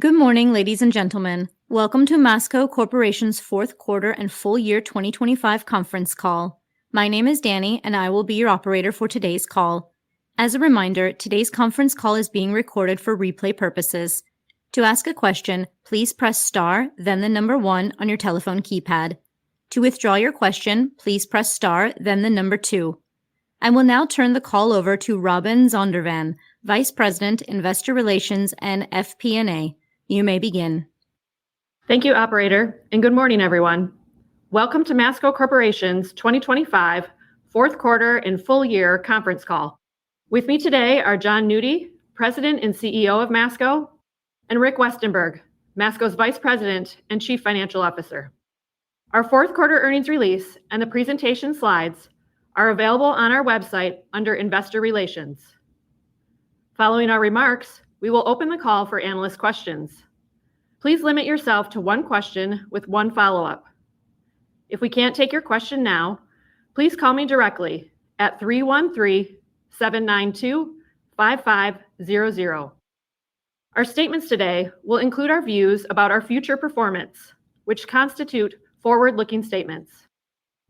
Good morning, ladies and gentlemen. Welcome to Masco Corporation's fourth quarter and full year 2025 conference call. My name is Danny, and I will be your operator for today's call. As a reminder, today's conference call is being recorded for replay purposes. To ask a question, please press star, then the number 1 on your telephone keypad. To withdraw your question, please press star, then the number 2. I will now turn the call over to Robin Zondervan, Vice President, Investor Relations and FP&A. You may begin. Thank you, operator, and good morning, everyone. Welcome to Masco Corporation's 2025 fourth quarter and full year conference call. With me today are Jon Nudi, President and CEO of Masco, and Rick Westenberg, Masco's Vice President and Chief Financial Officer. Our fourth quarter earnings release and the presentation slides are available on our website under Investor Relations. Following our remarks, we will open the call for analyst questions. Please limit yourself to one question with one follow-up. If we can't take your question now, please call me directly at 313-792-5500. Our statements today will include our views about our future performance, which constitute forward-looking statements.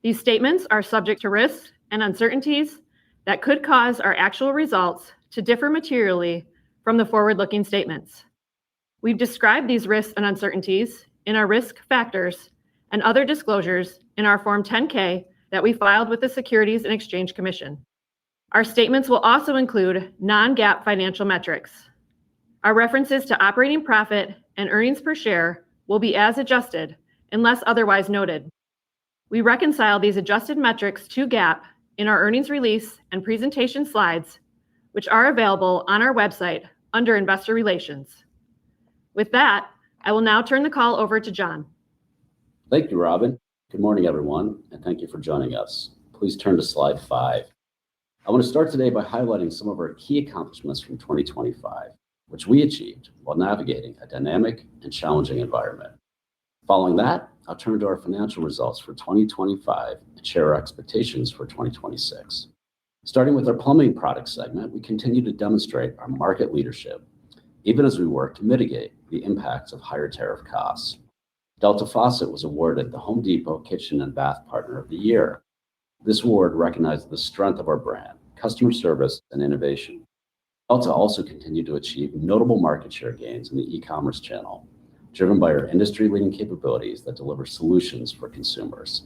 These statements are subject to risks and uncertainties that could cause our actual results to differ materially from the forward-looking statements. We've described these risks and uncertainties in our risk factors and other disclosures in our Form 10-K that we filed with the Securities and Exchange Commission. Our statements will also include non-GAAP financial metrics. Our references to operating profit and earnings per share will be as adjusted unless otherwise noted. We reconcile these adjusted metrics to GAAP in our earnings release and presentation slides, which are available on our website under Investor Relations. With that, I will now turn the call over to Jon. Thank you, Robin. Good morning, everyone, and thank you for joining us. Please turn to slide 5. I want to start today by highlighting some of our key accomplishments from 2025, which we achieved while navigating a dynamic and challenging environment. Following that, I'll turn to our financial results for 2025 and share our expectations for 2026. Starting with our plumbing products segment, we continue to demonstrate our market leadership, even as we work to mitigate the impacts of higher tariff costs. Delta Faucet was awarded the Home Depot Kitchen and Bath Partner of the Year. This award recognized the strength of our brand, customer service, and innovation. Delta also continued to achieve notable market share gains in the e-commerce channel, driven by our industry-leading capabilities that deliver solutions for consumers.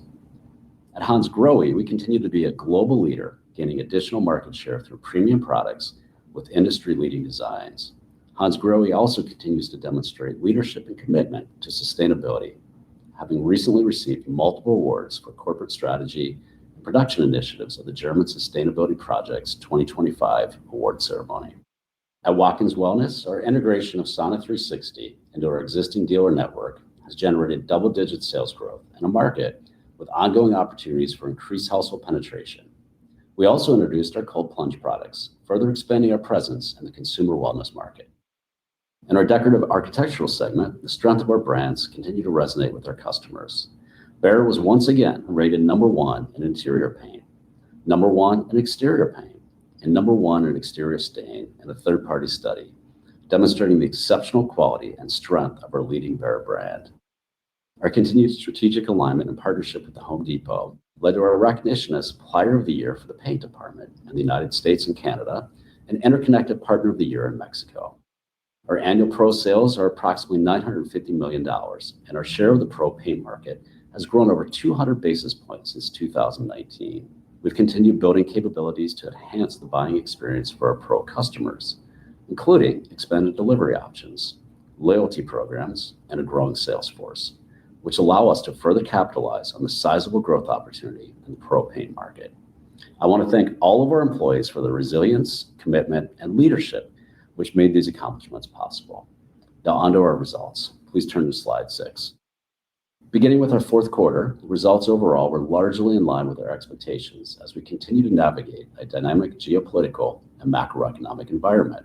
At Hansgrohe, we continue to be a global leader, gaining additional market share through premium products with industry-leading designs. Hansgrohe also continues to demonstrate leadership and commitment to sustainability, having recently received multiple awards for corporate strategy and production initiatives at the German Sustainability Project's 2025 award ceremony. At Watkins Wellness, our integration of Sauna360 into our existing dealer network has generated double-digit sales growth in a market with ongoing opportunities for increased household penetration. We also introduced our cold plunge products, further expanding our presence in the consumer wellness market. In our decorative architectural segment, the strength of our brands continue to resonate with our customers. Behr was once again rated number 1 in interior paint, number 1 in exterior paint, and number 1 in exterior stain in a third-party study, demonstrating the exceptional quality and strength of our leading Behr brand. Our continued strategic alignment and partnership with the Home Depot led to our recognition as Supplier of the Year for the paint department in the United States and Canada, and Interconnected Partner of the Year in Mexico. Our annual pro sales are approximately $950 million, and our share of the pro paint market has grown over 200 basis points since 2019. We've continued building capabilities to enhance the buying experience for our pro customers, including expanded delivery options, loyalty programs, and a growing sales force, which allow us to further capitalize on the sizable growth opportunity in the pro paint market. I want to thank all of our employees for their resilience, commitment, and leadership, which made these accomplishments possible. Now on to our results. Please turn to slide 6. Beginning with our fourth quarter, the results overall were largely in line with our expectations as we continue to navigate a dynamic geopolitical and macroeconomic environment.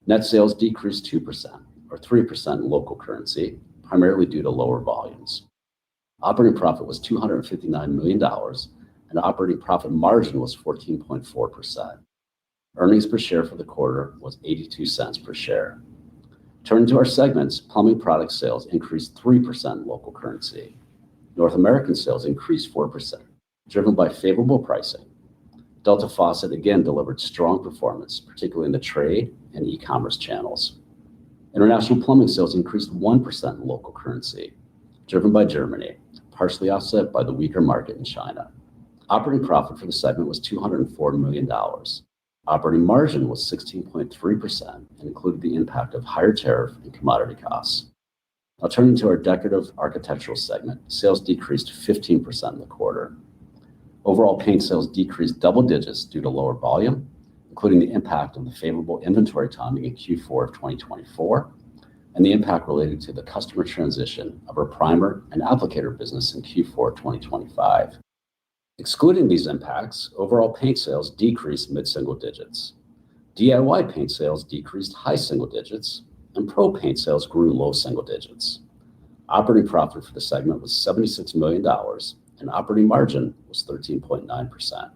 Net sales decreased 2%, or 3% in local currency, primarily due to lower volumes. Operating profit was $259 million, and operating profit margin was 14.4%. Earnings per share for the quarter was 82 cents per share. Turning to our segments, plumbing product sales increased 3% in local currency. North American sales increased 4%, driven by favorable pricing. Delta Faucet again delivered strong performance, particularly in the trade and e-commerce channels. International plumbing sales increased 1% in local currency, driven by Germany, partially offset by the weaker market in China. Operating profit for the segment was $204 million. Operating margin was 16.3% and included the impact of higher tariff and commodity costs. Now turning to our decorative architectural segment, sales decreased 15% in the quarter. Overall paint sales decreased double digits due to lower volume, including the impact of the favorable inventory timing in Q4 of 2024 and the impact related to the customer transition of our primer and applicator business in Q4 2025. Excluding these impacts, overall paint sales decreased mid-single digits. DIY paint sales decreased high single digits, and pro paint sales grew low single digits. Operating profit for the segment was $76 million, and operating margin was 13.9%.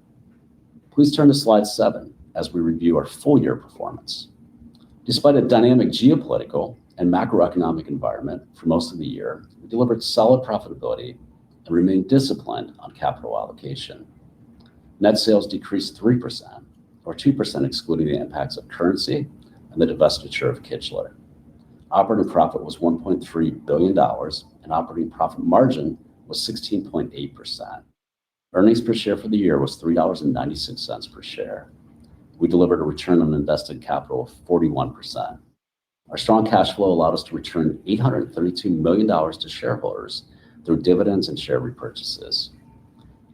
Please turn to slide 7 as we review our full-year performance. Despite a dynamic geopolitical and macroeconomic environment for most of the year, we delivered solid profitability and remained disciplined on capital allocation. Net sales decreased 3%, or 2% excluding the impacts of currency and the divestiture of Kichler. Operating profit was $1.3 billion, and operating profit margin was 16.8%. Earnings per share for the year was $3.96 per share. We delivered a return on invested capital of 41%. Our strong cash flow allowed us to return $832 million to shareholders through dividends and share repurchases.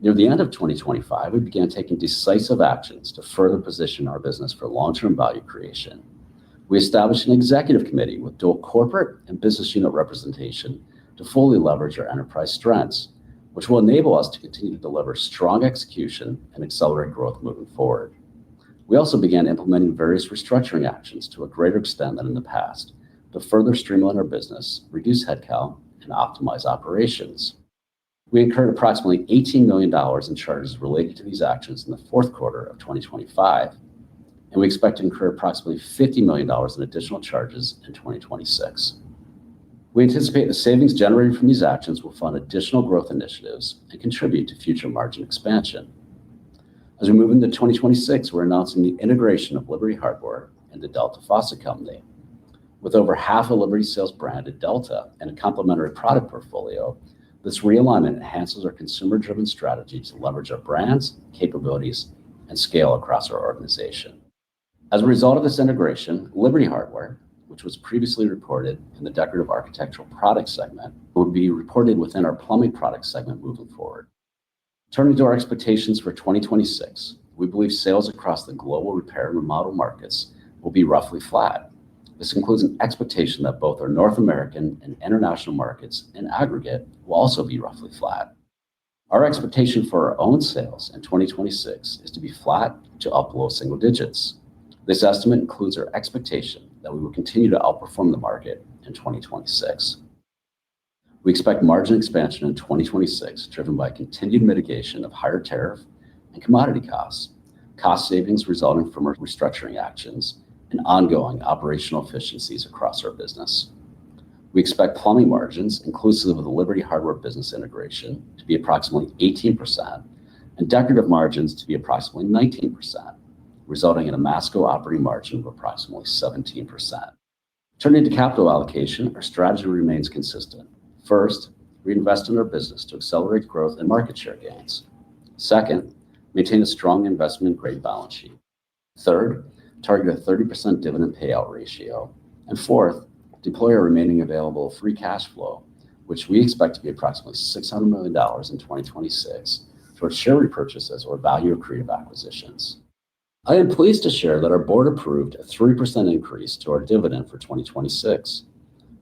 Near the end of 2025, we began taking decisive actions to further position our business for long-term value creation. We established an executive committee with dual corporate and business unit representation to fully leverage our enterprise strengths, which will enable us to continue to deliver strong execution and accelerate growth moving forward. We also began implementing various restructuring actions to a greater extent than in the past to further streamline our business, reduce headcount, and optimize operations. We incurred approximately $18 million in charges related to these actions in the fourth quarter of 2025, and we expect to incur approximately $50 million in additional charges in 2026. We anticipate the savings generated from these actions will fund additional growth initiatives and contribute to future margin expansion. As we move into 2026, we're announcing the integration of Liberty Hardware into Delta Faucet Company. With over half of Liberty sales branded Delta and a complementary product portfolio, this realignment enhances our consumer-driven strategy to leverage our brands, capabilities, and scale across our organization. As a result of this integration, Liberty Hardware, which was previously reported in the decorative architectural products segment, will be reported within our plumbing products segment moving forward. Turning to our expectations for 2026, we believe sales across the global repair and remodel markets will be roughly flat. This includes an expectation that both our North American and international markets in aggregate will also be roughly flat. Our expectation for our own sales in 2026 is to be flat to up low single digits. This estimate includes our expectation that we will continue to outperform the market in 2026. We expect margin expansion in 2026 driven by continued mitigation of higher tariff and commodity costs, cost savings resulting from our restructuring actions, and ongoing operational efficiencies across our business. We expect plumbing margins, inclusive of the Liberty Hardware business integration, to be approximately 18% and decorative margins to be approximately 19%, resulting in a Masco operating margin of approximately 17%. Turning to capital allocation, our strategy remains consistent. First, reinvest in our business to accelerate growth and market share gains. Second, maintain a strong investment-grade balance sheet. Third, target a 30% dividend payout ratio. And fourth, deploy our remaining available free cash flow, which we expect to be approximately $600 million in 2026, towards share repurchases or value-accretive acquisitions. I am pleased to share that our board approved a 3% increase to our dividend for 2026,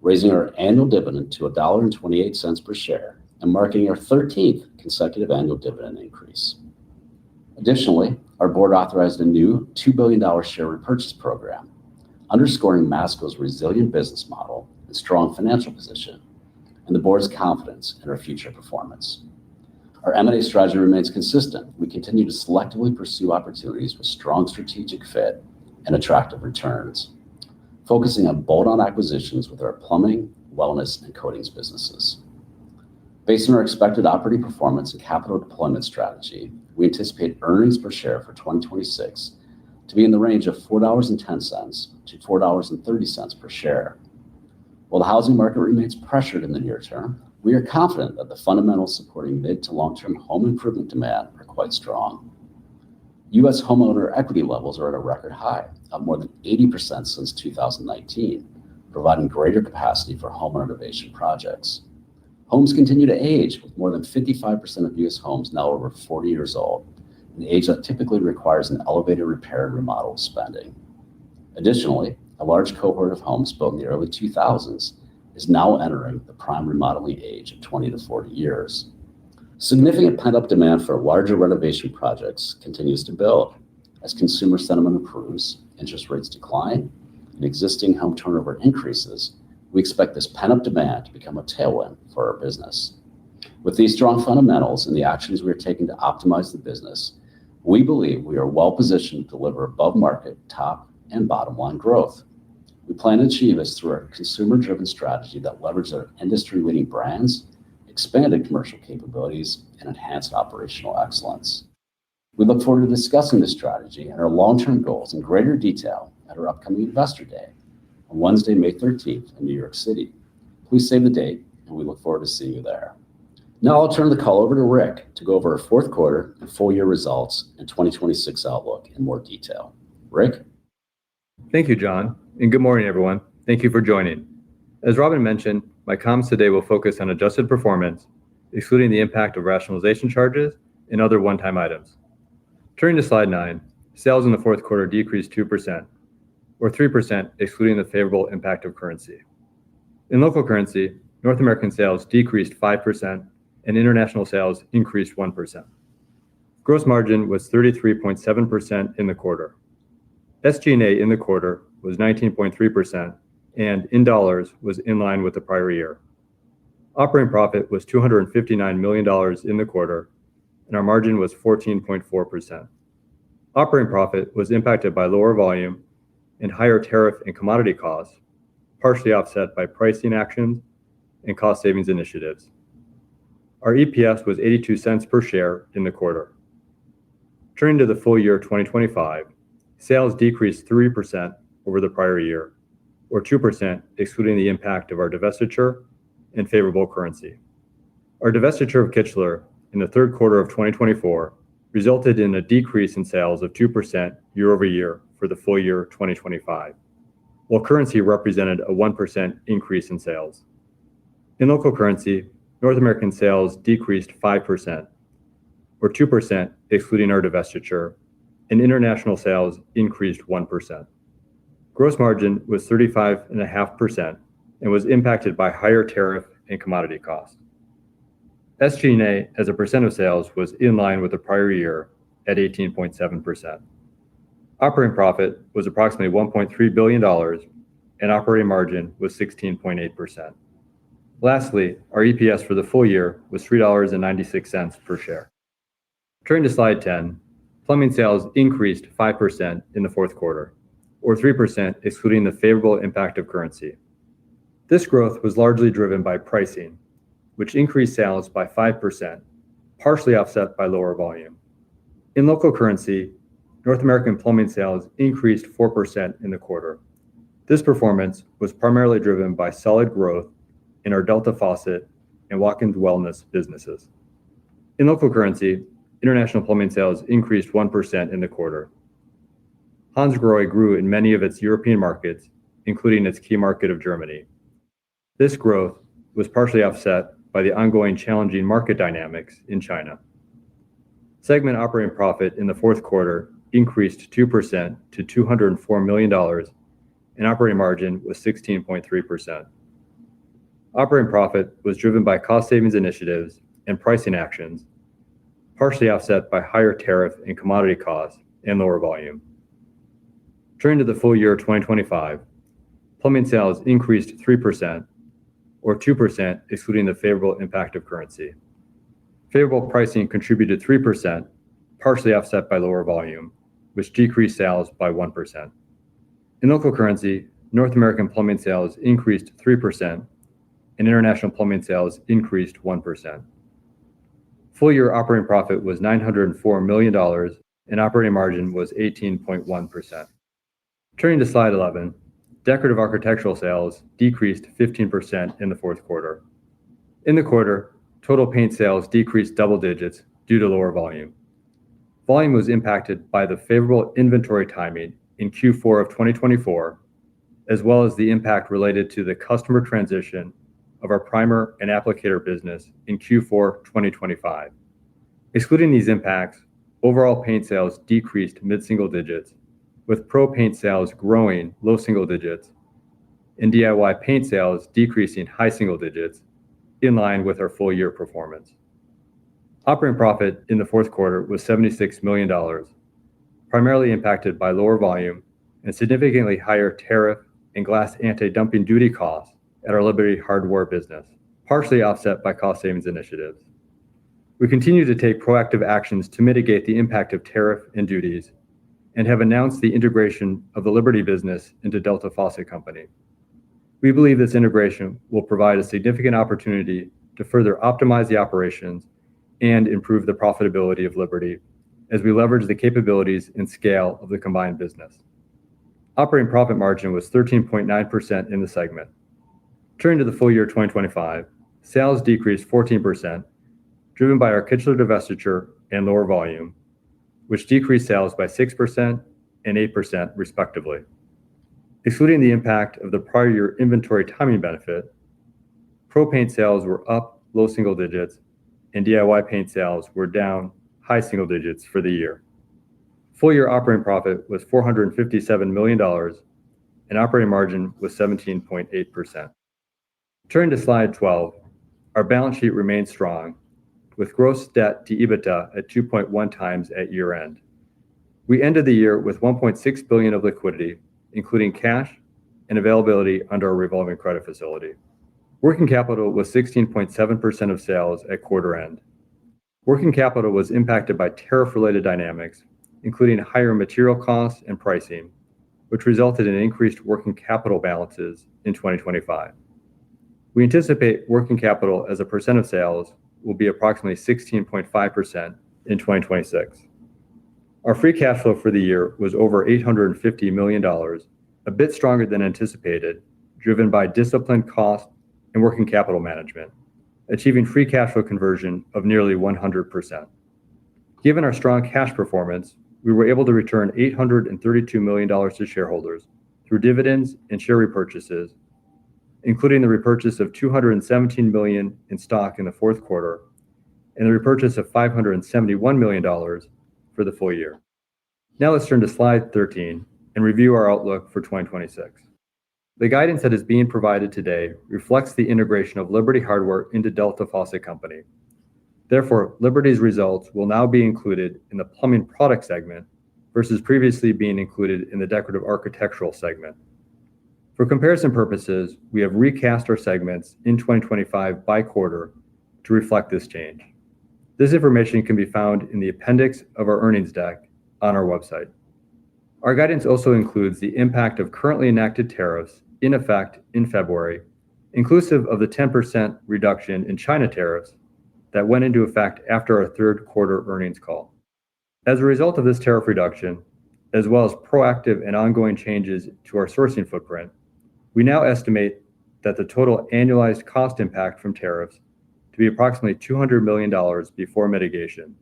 raising our annual dividend to $1.28 per share and marking our 13th consecutive annual dividend increase. Additionally, our board authorized a new $2 billion share repurchase program, underscoring Masco's resilient business model and strong financial position, and the board's confidence in our future performance. Our M&A strategy remains consistent. We continue to selectively pursue opportunities with strong strategic fit and attractive returns. focusing on bolt-on acquisitions with our plumbing, wellness, and coatings businesses. Based on our expected operating performance and capital deployment strategy, we anticipate earnings per share for 2026 to be in the range of $4.10 to $4.30 per share. While the housing market remains pressured in the near term, we are confident that the fundamentals supporting mid to long-term home improvement demand are quite strong. U.S. homeowner equity levels are at a record high, up more than 80% since 2019, providing greater capacity for home renovation projects. Homes continue to age, with more than 55% of U.S. homes now over 40 years old, an age that typically requires an elevated repair and remodel spending. Additionally, a large cohort of homes built in the early 2000s is now entering the prime remodeling age of 20 to 40 years. Significant pent-up demand for larger renovation projects continues to build. As consumer sentiment improves, interest rates decline, and existing home turnover increases, we expect this pent-up demand to become a tailwind for our business. With these strong fundamentals and the actions we are taking to optimize the business, we believe we are well-positioned to deliver above-market top and bottom-line growth. We plan to achieve this through our consumer-driven strategy that leverages our industry-leading brands, expanded commercial capabilities, and enhanced operational excellence. We look forward to discussing this strategy and our long-term goals in greater detail at our upcoming Investor Day on Wednesday, May 13th in New York City. Please save the date, and we look forward to seeing you there. Now I'll turn the call over to Rick to go over our fourth quarter and full year results and 2026 outlook in more detail. Rick? Thank you, John, and good morning, everyone. Thank you for joining. As Robin mentioned, my comments today will focus on adjusted performance, excluding the impact of rationalization charges and other one-time items. Turning to slide 9, sales in the fourth quarter decreased 2%, or 3% excluding the favorable impact of currency. In local currency, North American sales decreased 5% and international sales increased 1%. Gross margin was 33.7% in the quarter. SG&A in the quarter was 19.3% and in dollars was in line with the prior year. Operating profit was $259 million in the quarter, and our margin was 14.4%. Operating profit was impacted by lower volume and higher tariff and commodity costs, partially offset by pricing actions and cost savings initiatives. Our EPS was 82 cents per share in the quarter. Turning to the full year 2025, sales decreased 3% over the prior year, or 2% excluding the impact of our divestiture and favorable currency. Our divestiture of Kichler in the third quarter of 2024 resulted in a decrease in sales of 2% year over year for the full year 2025, while currency represented a 1% increase in sales. In local currency, North American sales decreased 5%, or 2% excluding our divestiture, and international sales increased 1%. Gross margin was 35.5% and was impacted by higher tariff and commodity costs. SG&A as a percent of sales was in line with the prior year at 18.7%. Operating profit was approximately $1.3 billion, and operating margin was 16.8%. Lastly, our EPS for the full year was $3.96 per share. Turning to slide 10, plumbing sales increased 5% in the fourth quarter, or 3% excluding the favorable impact of currency. This growth was largely driven by pricing, which increased sales by 5%, partially offset by lower volume. In local currency, North American plumbing sales increased 4% in the quarter. This performance was primarily driven by solid growth in our Delta Faucet and Watkins Wellness businesses. In local currency, international plumbing sales increased 1% in the quarter. Hansgrohe grew in many of its European markets, including its key market of Germany. This growth was partially offset by the ongoing challenging market dynamics in China. Segment operating profit in the fourth quarter increased 2% to $204 million, and operating margin was 16.3%. Operating profit was driven by cost savings initiatives and pricing actions, partially offset by higher tariff and commodity costs and lower volume. Turning to the full year 2025, plumbing sales increased 3%, or 2% excluding the favorable impact of currency. Favorable pricing contributed 3%, partially offset by lower volume, which decreased sales by 1%. In local currency, North American plumbing sales increased 3%, and international plumbing sales increased 1%. Full-year operating profit was $904 million, and operating margin was 18.1%. Turning to slide 11, decorative architectural sales decreased 15% in the fourth quarter. In the quarter, total paint sales decreased double digits due to lower volume. Volume was impacted by the favorable inventory timing in Q4 of 2024, as well as the impact related to the customer transition of our primer and applicator business in Q4 2025. Excluding these impacts, overall paint sales decreased mid-single digits, with pro paint sales growing low single digits and DIY paint sales decreasing high single digits, in line with our full-year performance. Operating profit in the fourth quarter was $76 million, primarily impacted by lower volume and significantly higher tariff and glass anti-dumping duty costs at our Liberty Hardware business, partially offset by cost savings initiatives. We continue to take proactive actions to mitigate the impact of tariff and duties and have announced the integration of the Liberty business into Delta Faucet Company. We believe this integration will provide a significant opportunity to further optimize the operations and improve the profitability of Liberty as we leverage the capabilities and scale of the combined business. Operating profit margin was 13.9% in the segment. Turning to the full year 2025, sales decreased 14%, driven by our Kichler divestiture and lower volume, which decreased sales by 6% and 8% respectively. Excluding the impact of the prior year inventory timing benefit, pro paint sales were up low single digits and DIY paint sales were down high single digits for the year. Full year operating profit was $457 million and operating margin was 17.8%. Turning to slide 12, our balance sheet remains strong, with gross debt to EBITDA at 2.1 times at year end. We ended the year with $1.6 billion of liquidity, including cash and availability under our revolving credit facility. Working capital was 16.7% of sales at quarter end. Working capital was impacted by tariff-related dynamics, including higher material costs and pricing, which resulted in increased working capital balances in 2025. We anticipate working capital as a percent of sales will be approximately 16.5% in 2026. Our free cash flow for the year was over $850 million, a bit stronger than anticipated, driven by disciplined cost and working capital management, achieving free cash flow conversion of nearly 100%. Given our strong cash performance, we were able to return $832 million to shareholders through dividends and share repurchases, including the repurchase of $217 million in stock in the fourth quarter and the repurchase of $571 million for the full year. Now let's turn to slide 13 and review our outlook for 2026. The guidance that is being provided today reflects the integration of Liberty Hardware into Delta Faucet Company. Therefore, Liberty's results will now be included in the plumbing product segment versus previously being included in the decorative architectural segment. For comparison purposes, we have recast our segments in 2025 by quarter to reflect this change. This information can be found in the appendix of our earnings deck on our website. Our guidance also includes the impact of currently enacted tariffs in effect in February, inclusive of the 10% reduction in China tariffs that went into effect after our third quarter earnings call. As a result of this tariff reduction, as well as proactive and ongoing changes to our sourcing footprint, we now estimate that the total annualized cost impact from tariffs to be approximately $200 million before mitigation,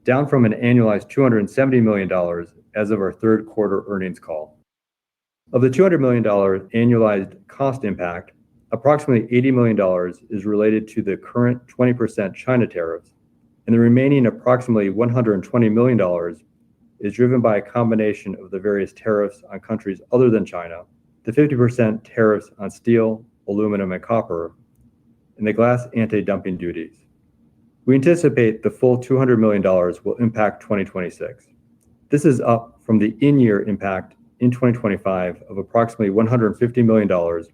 down from an annualized $270 million as of our third quarter earnings call. Of the $200 million annualized cost impact, approximately $80 million is related to the current 20% China tariffs, and the remaining approximately $120 million is driven by a combination of the various tariffs on countries other than China, the 50% tariffs on steel, aluminum, and copper, and the glass anti-dumping duties. We anticipate the full $200 million will impact 2026. This is up from the in-year impact in 2025 of approximately $150 million,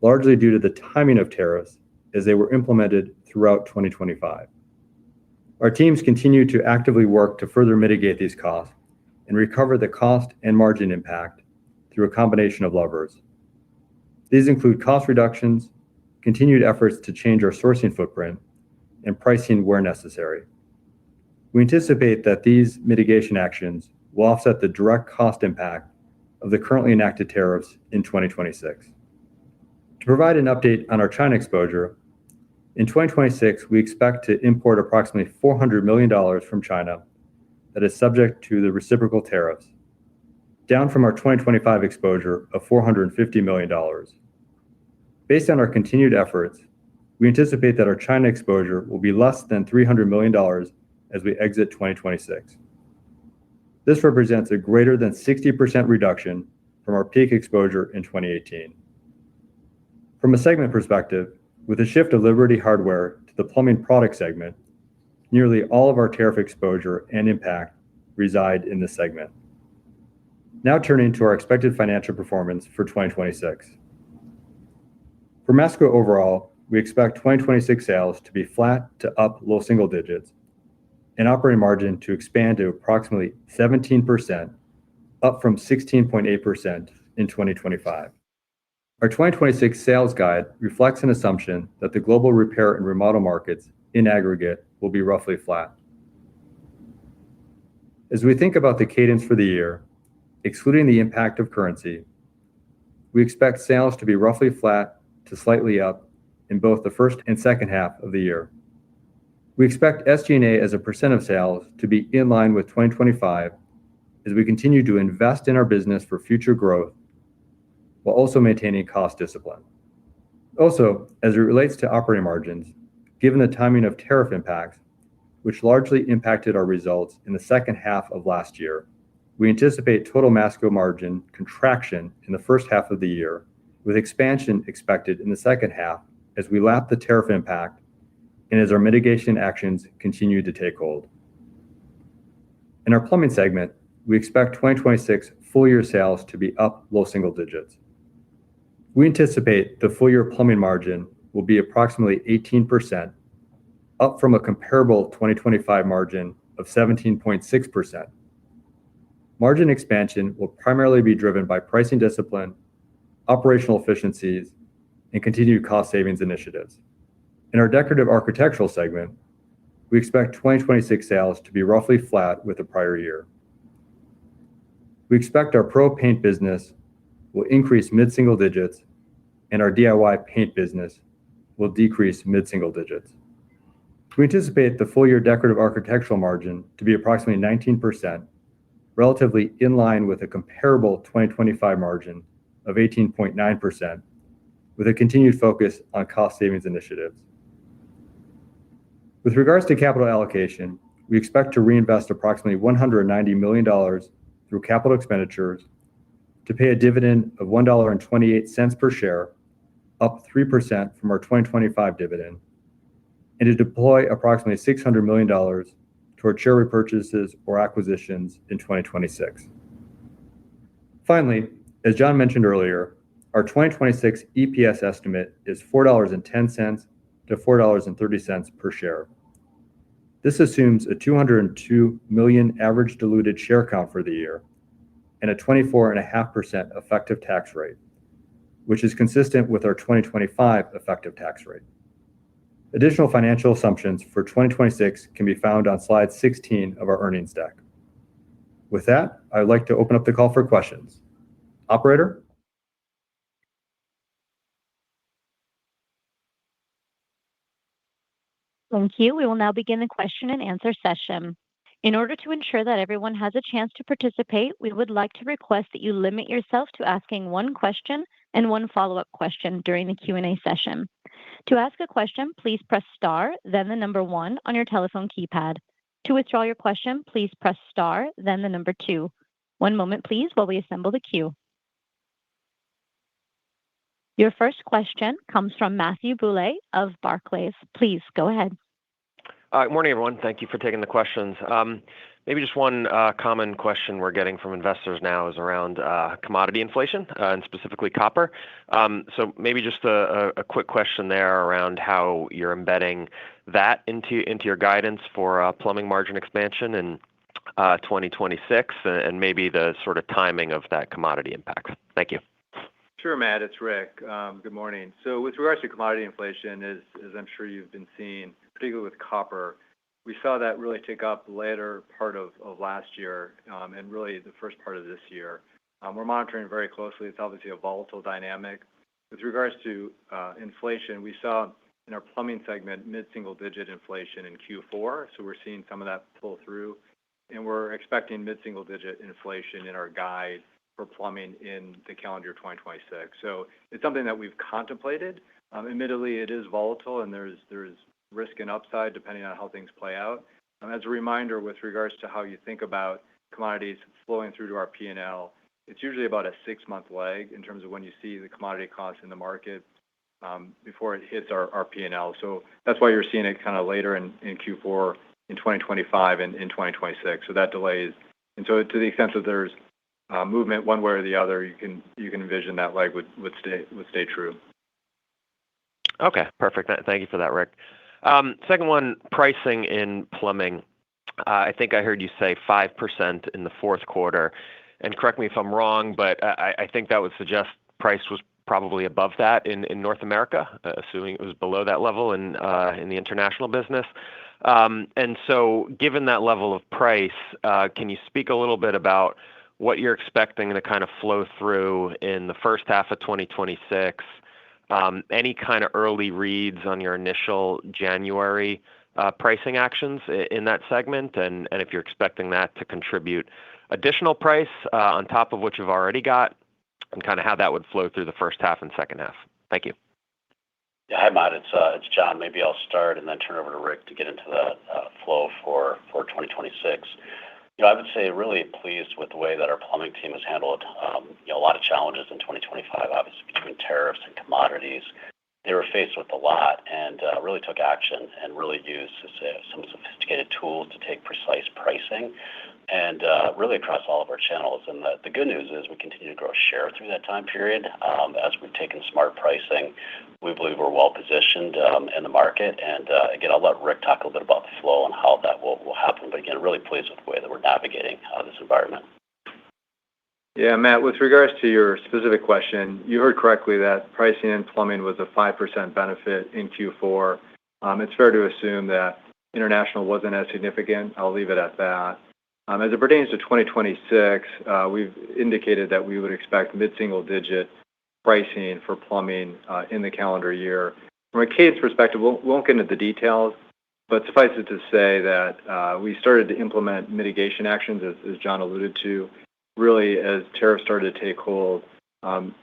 largely due to the timing of tariffs as they were implemented throughout 2025. Our teams continue to actively work to further mitigate these costs and recover the cost and margin impact through a combination of levers, These include cost reductions, continued efforts to change our sourcing footprint, and pricing where necessary. We anticipate that these mitigation actions will offset the direct cost impact of the currently enacted tariffs in 2026. To provide an update on our China exposure, in 2026, we expect to import approximately $400 million from China that is subject to the reciprocal tariffs, down from our 2025 exposure of $450 million. Based on our continued efforts, we anticipate that our China exposure will be less than $300 million as we exit 2026. This represents a greater than 60% reduction from our peak exposure in 2018. From a segment perspective, with the shift of Liberty Hardware to the plumbing product segment, nearly all of our tariff exposure and impact reside in this segment. Now turning to our expected financial performance for 2026. For Masco overall, we expect 2026 sales to be flat to up low single digits and operating margin to expand to approximately 17%, up from 16.8% in 2025. Our 2026 sales guide reflects an assumption that the global repair and remodel markets in aggregate will be roughly flat. As we think about the cadence for the year, excluding the impact of currency, we expect sales to be roughly flat to slightly up in both the first and second half of the year. We expect SG&A as a percent of sales to be in line with 2025 as we continue to invest in our business for future growth while also maintaining cost discipline. Also, as it relates to operating margins, given the timing of tariff impacts, which largely impacted our results in the second half of last year, we anticipate total Masco margin contraction in the first half of the year, with expansion expected in the second half as we lap the tariff impact and as our mitigation actions continue to take hold. In our plumbing segment, we expect 2026 full-year sales to be up low single digits. We anticipate the full-year plumbing margin will be approximately 18%, up from a comparable 2025 margin of 17.6%. Margin expansion will primarily be driven by pricing discipline, operational efficiencies, and continued cost savings initiatives. In our decorative architectural segment, we expect 2026 sales to be roughly flat with the prior year. We expect our pro paint business will increase mid-single digits, and our DIY paint business will decrease mid-single digits. We anticipate the full-year decorative architectural margin to be approximately 19%, relatively in line with a comparable 2025 margin of 18.9%, with a continued focus on cost savings initiatives. With regards to capital allocation, we expect to reinvest approximately $190 million through capital expenditures, to pay a dividend of $1.28 per share, up 3% from our 2025 dividend, and to deploy approximately $600 million toward share repurchases or acquisitions in 2026. Finally, as John mentioned earlier, our 2026 EPS estimate is $4.10 to $4.30 per share. This assumes a 202 million average diluted share count for the year and a 24.5% effective tax rate, which is consistent with our 2025 effective tax rate. Additional financial assumptions for 2026 can be found on slide 16 of our earnings deck. With that, I would like to open up the call for questions. Operator? Thank you. We will now begin the question and answer session. In order to ensure that everyone has a chance to participate, we would like to request that you limit yourself to asking one question and one follow-up question during the Q&A session. To ask a question, please press star, then the number 1 on your telephone keypad. To withdraw your question, please press star, then the number 2. One moment, please, while we assemble the queue. Your first question comes from Matthew Bouley of Barclays. Please go ahead. Good morning, everyone. Thank you for taking the questions. Maybe just one common question we're getting from investors now is around commodity inflation, and specifically copper. So maybe just a quick question there around how you're embedding that into your guidance for plumbing margin expansion in 2026, and maybe the sort of timing of that commodity impact. Thank you. Sure, Matt, it's Rick. Good morning. So with regards to commodity inflation, as I'm sure you've been seeing, particularly with copper, we saw that really tick up later part of last year and really the first part of this year. We're monitoring very closely. It's obviously a volatile dynamic. With regards to inflation, we saw in our plumbing segment mid-single-digit inflation in Q4, so we're seeing some of that pull through, and we're expecting mid-single-digit inflation in our guide for plumbing in the calendar year 2026. So it's something that we've contemplated. Admittedly, it is volatile, and there's risk and upside depending on how things play out. As a reminder, with regards to how you think about commodities flowing through to our P&L, it's usually about a 6-month lag in terms of when you see the commodity costs in the market before it hits our P&L. So that's why you're seeing it kind of later in Q4 in 2025 and in 2026. So that delays. And so to the extent that there's movement one way or the other, you can envision that lag would stay true. Okay, perfect. Thank you for that, Rick. Second one, pricing in plumbing. I think I heard you say 5% in the fourth quarter. And correct me if I'm wrong, but I think that would suggest price was probably above that in North America, assuming it was below that level in the international business. And so given that level of price, can you speak a little bit about what you're expecting to kind of flow through in the first half of 2026? Any kind of early reads on your initial January pricing actions in that segment, and if you're expecting that to contribute additional price on top of what you've already got, and kind of how that would flow through the first half and second half? Thank you. Yeah, hi, Matt. It's John. Maybe I'll start and then turn over to Rick to get into the flow for 2026. I would say really pleased with the way that our plumbing team has handled a lot of challenges in 2025, obviously between tariffs and commodities. They were faced with a lot and really took action and really used some sophisticated tools to take precise pricing and really across all of our channels. And the good news is we continue to grow share through that time period. As we've taken smart pricing, we believe we're well positioned in the market. And again, I'll let Rick talk a little bit about the flow and how that will happen. But again, really pleased with the way that we're navigating this environment. Yeah, Matt, with regards to your specific question, you heard correctly that pricing in plumbing was a 5% benefit in Q4. It's fair to assume that international wasn't as significant. I'll leave it at that. As it pertains to 2026, we've indicated that we would expect mid-single-digit pricing for plumbing in the calendar year. From a cadence perspective, we won't get into the details, but suffice it to say that we started to implement mitigation actions, as John alluded to, really as tariffs started to take hold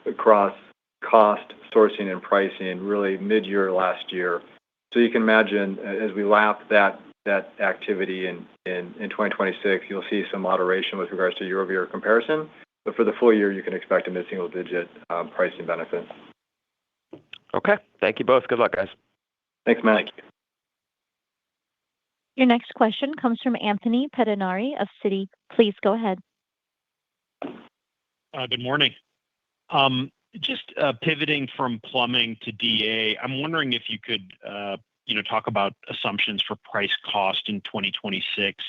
across cost, sourcing, and pricing really mid-year last year. So you can imagine as we lap that activity in 2026, you'll see some moderation with regards to year-over-year comparison. But for the full year, you can expect a mid-single-digit pricing benefit. Okay. Thank you both. Good luck, guys. Thanks, Matt. Thank you. Your next question comes from Anthony Pettinari of Citi. Please go ahead. Good morning. Just pivoting from plumbing to DA, I'm wondering if you could talk about assumptions for price cost in 2026,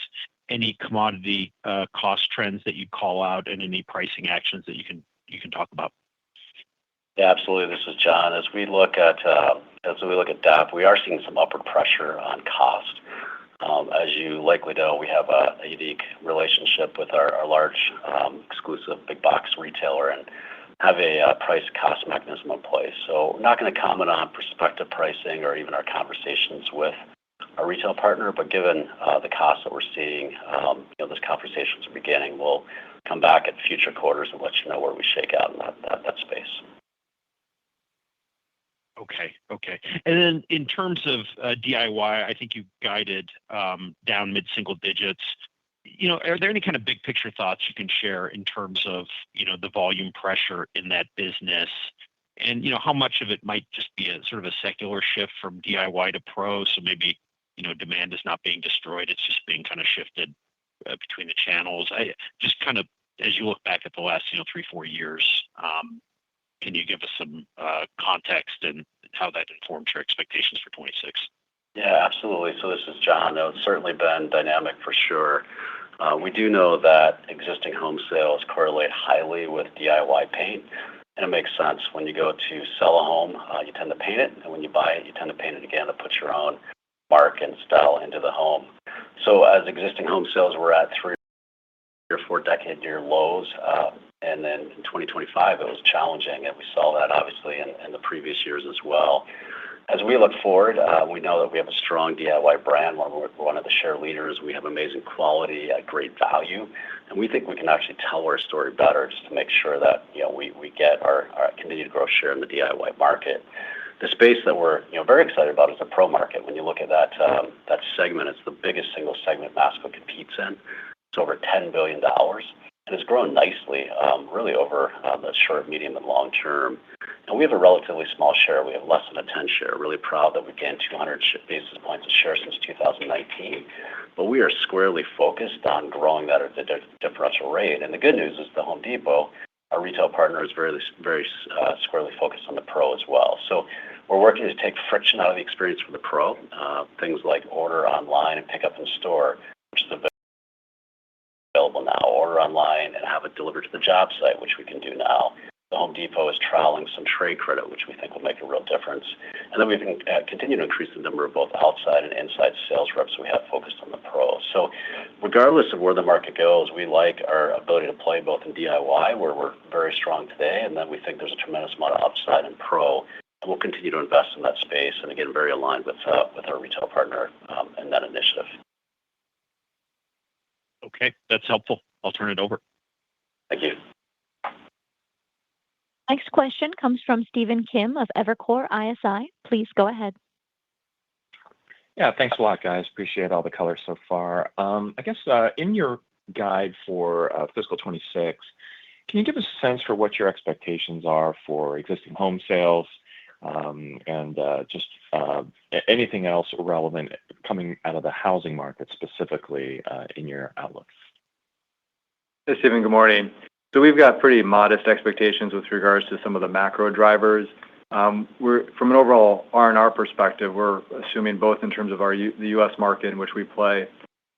any commodity cost trends that you call out, and any pricing actions that you can talk about. Yeah, absolutely. This is John. As we look at DAP, we are seeing some upward pressure on cost. As you likely know, we have a unique relationship with our large exclusive big box retailer and have a price cost mechanism in place. So we're not going to comment on prospective pricing or even our conversations with our retail partner, but given the costs that we're seeing, those conversations are beginning. We'll come back at future quarters and let you know where we shake out in that space. Okay. And then in terms of DIY, I think you guided down mid-single digits. Are there any kind of big picture thoughts you can share in terms of, the volume pressure in that business? And, how much of it might just be a sort of a secular shift from DIY to pro? So maybe, demand is not being destroyed. It's just being kind of shifted between the channels. I just kind of, as you look back at the last, 3-4 years, can you give us some context and how that informs your expectations for 26? Yeah, absolutely. So this is John. It's certainly been dynamic for sure. We do know that existing home sales correlate highly with DIY paint. And it makes sense. When you go to sell a home, you tend to paint it, and when you buy it, you tend to paint it again to put your own mark and style into the home. So as existing home sales were at 3 or 4 decade-year lows, and then in 2025 it was challenging, and we saw that obviously in the previous years as well. As we look forward, we know that we have a strong DIY brand. We're one of the share leaders. We have amazing quality at great value, and we think we can actually tell our story better just to make sure that we get our continue to grow share in the DIY market. The space that we're very excited about is the pro market. When you look at that segment, it's the biggest single segment Masco competes in. It's over $10 billion, and it's grown nicely, really over the short, medium, and long term. And we have a relatively small share. We have less than a 10 share. Really proud that we gained 200 basis points of share since 2019. But we are squarely focused on growing that at the differential rate. And the good news is the Home Depot, our retail partner, is very squarely focused on the pro as well. So we're working to take friction out of the experience for the pro, things like order online and pick up in store, which is available now. Order online and have it delivered to the job site, which we can do now. The Home Depot is trialing some trade credit, which we think will make a real difference. And then we can continue to increase the number of both outside and inside sales reps we have focused on the pro. So regardless of where the market goes, we like our ability to play both in DIY, where we're very strong today, and then we think there's a tremendous amount of upside in pro. And we'll continue to invest in that space, and again, very aligned with our retail partner in that initiative. Okay, that's helpful. I'll turn it over. Thank you. Next question comes from Stephen Kim of Evercore ISI. Please go ahead. Yeah, thanks a lot, guys. Appreciate all the color so far. I guess in your guide for fiscal 26, can you give us a sense for what your expectations are for existing home sales and just anything else relevant coming out of the housing market specifically in your outlook? Hey, Stephen, good morning. So we've got pretty modest expectations with regards to some of the macro drivers. We're from an overall R&R perspective, we're assuming both in terms of the U.S. market in which we play,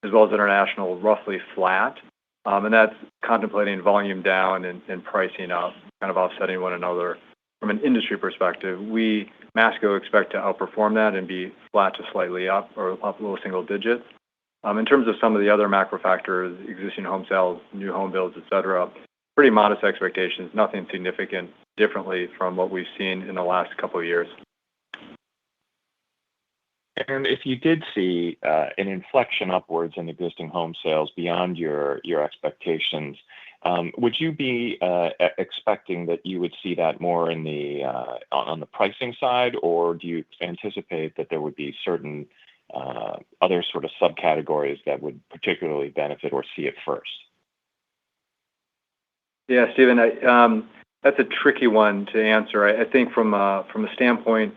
as well as international, roughly flat. And that's contemplating volume down and pricing up, kind of offsetting one another. From an industry perspective, we, Masco, expect to outperform that and be flat to slightly up or up low single digits. In terms of some of the other macro factors, existing home sales, new home builds, et cetera, pretty modest expectations, nothing significant differently from what we've seen in the last couple of years. And if you did see an inflection upwards in existing home sales beyond your expectations, would you be expecting that you would see that more in the on the pricing side, or do you anticipate that there would be certain other sort of subcategories that would particularly benefit or see it first? Yeah, Stephen, that's a tricky one to answer. I think from a standpoint,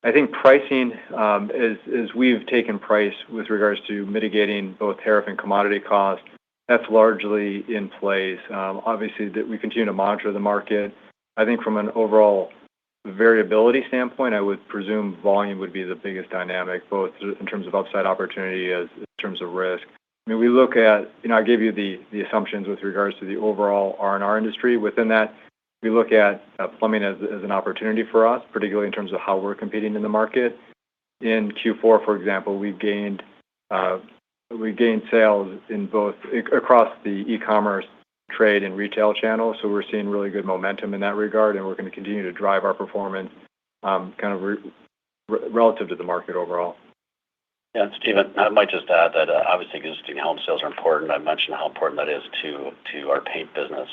I think pricing, as we've taken price with regards to mitigating both tariff and commodity costs, that's largely in place. Obviously, that we continue to monitor the market. I think from an overall variability standpoint, I would presume volume would be the biggest dynamic, both in terms of upside opportunity as in terms of risk. I mean, we look at, I gave you the assumptions with regards to the overall R&R industry. Within that, we look at plumbing as an opportunity for us, particularly in terms of how we're competing in the market. In Q4, for example, we gained sales in both across the e-commerce, trade, and retail channels. So we're seeing really good momentum in that regard, and we're going to continue to drive our performance relative to the market overall. Yeah, Stephen, I might just add that obviously existing home sales are important. I mentioned how important that is to our paint business.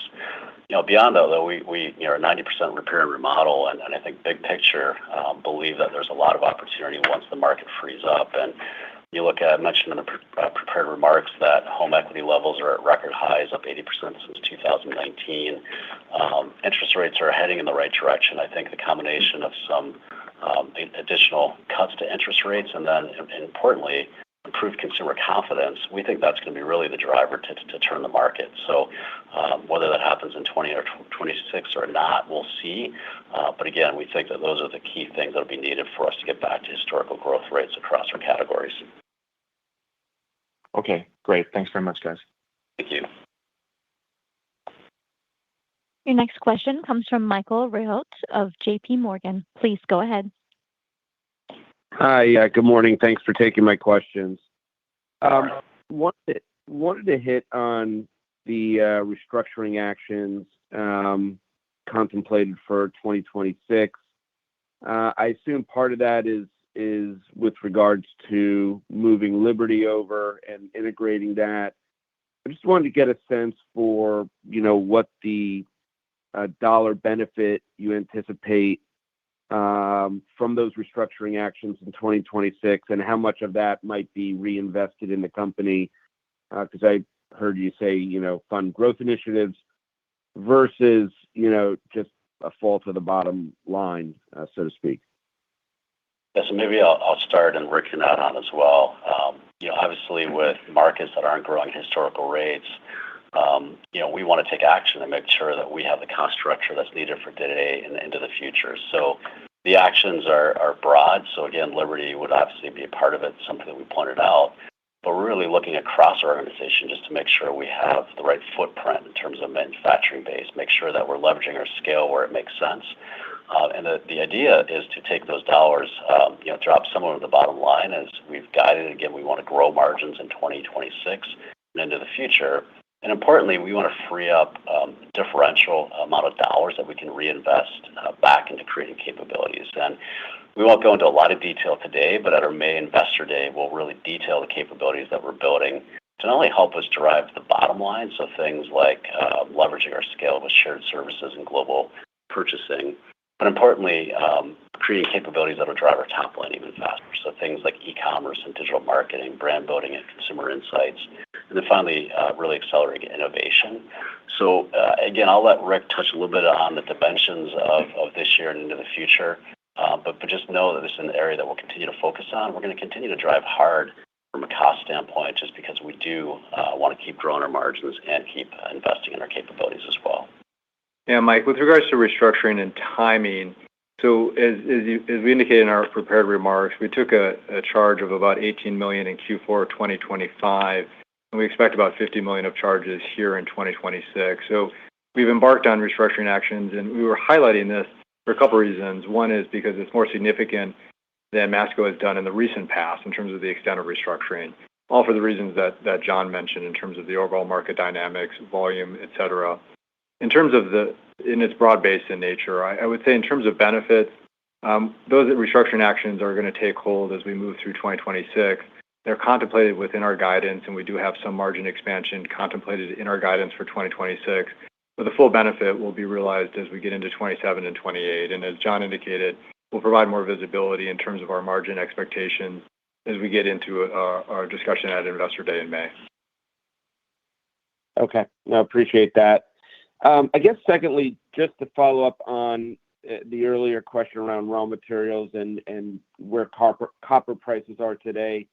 Beyond that, though, we are 90% repair and remodel, and I think big picture believe that there's a lot of opportunity once the market frees up. And you look at, I mentioned in the prepared remarks that home equity levels are at record highs, up 80% since 2019. Interest rates are heading in the right direction. I think the combination of some additional cuts to interest rates and then, importantly, improved consumer confidence, we think that's going to be really the driver to turn the market. So whether that happens in 20 or 26 or not, we'll see. But again, we think that those are the key things that will be needed for us to get back to historical growth rates across our categories. Okay, great. Thanks very much, guys. Thank you. Your next question comes from Michael Rehaut of JP Morgan. Please go ahead. Hi, good morning. Thanks for taking my questions. Wanted to hit on the restructuring actions contemplated for 2026. I assume part of that is with regards to moving Liberty over and integrating that. I just wanted to get a sense for, what the dollar benefit you anticipate from those restructuring actions in 2026 and how much of that might be reinvested in the company. Because I heard you say, fund growth initiatives versus, just a fall to the bottom line, so to speak. Yeah, so maybe I'll start and Rick can add on as well. Obviously with markets that aren't growing at historical rates, we want to take action and make sure that we have the cost structure that's needed for today and into the future. So the actions are broad. So again, Liberty would obviously be a part of it, something that we pointed out. But we're really looking across our organization just to make sure we have the right footprint in terms of manufacturing base, make sure that we're leveraging our scale where it makes sense. And the idea is to take those dollars, drop some of the bottom line as we've guided. Again, we want to grow margins in 2026 and into the future. And importantly, we want to free up differential amount of dollars that we can reinvest back into creating capabilities. And we won't go into a lot of detail today, but at our May Investor Day, we'll really detail the capabilities that we're building to not only help us drive the bottom line, so things like leveraging our scale with shared services and global purchasing, but importantly, creating capabilities that will drive our top line even faster. So things like e-commerce and digital marketing, brand building and consumer insights, and then finally, really accelerating innovation. So again, I'll let Rick touch a little bit on the dimensions of this year and into the future. But just know that this is an area that we'll continue to focus on. We're going to continue to drive hard from a cost standpoint just because we do want to keep growing our margins and keep investing in our capabilities as well. Yeah, Mike, with regards to restructuring and timing, so as we indicated in our prepared remarks, we took a charge of about $18 million in Q4 2025, and we expect about $50 million of charges here in 2026. So we've embarked on restructuring actions, and we were highlighting this for a couple of reasons. One is because it's more significant than Masco has done in the recent past in terms of the extent of restructuring, all for the reasons that John mentioned in terms of the overall market dynamics, volume, et cetera. In terms of and it's broad-based in nature, I would say in terms of benefits, those restructuring actions are going to take hold as we move through 2026. They're contemplated within our guidance, and we do have some margin expansion contemplated in our guidance for 2026. But the full benefit will be realized as we get into 27 and 28. And as John indicated, we'll provide more visibility in terms of our margin expectations as we get into our discussion at Investor Day in May. Okay, I appreciate that. I guess secondly, just to follow up on the earlier question around raw materials and where copper prices are today,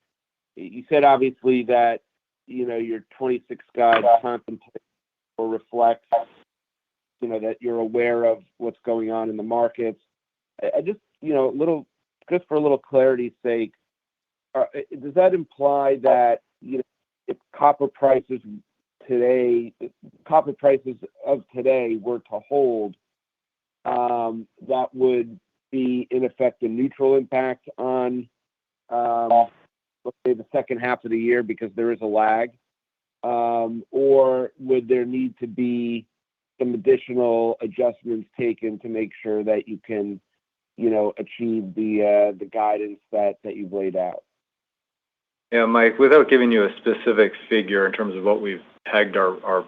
you said obviously that your 26 guide contemplates or reflects that you're aware of what's going on in the markets. I just just for a little clarity's sake, does that imply that if copper prices of today were to hold, that would be in effect a neutral impact on let's say the second half of the year because there is a lag, or would there need to be some additional adjustments taken to make sure that you can achieve the guidance that you've laid out? Yeah, Mike, without giving you a specific figure in terms of what we've pegged our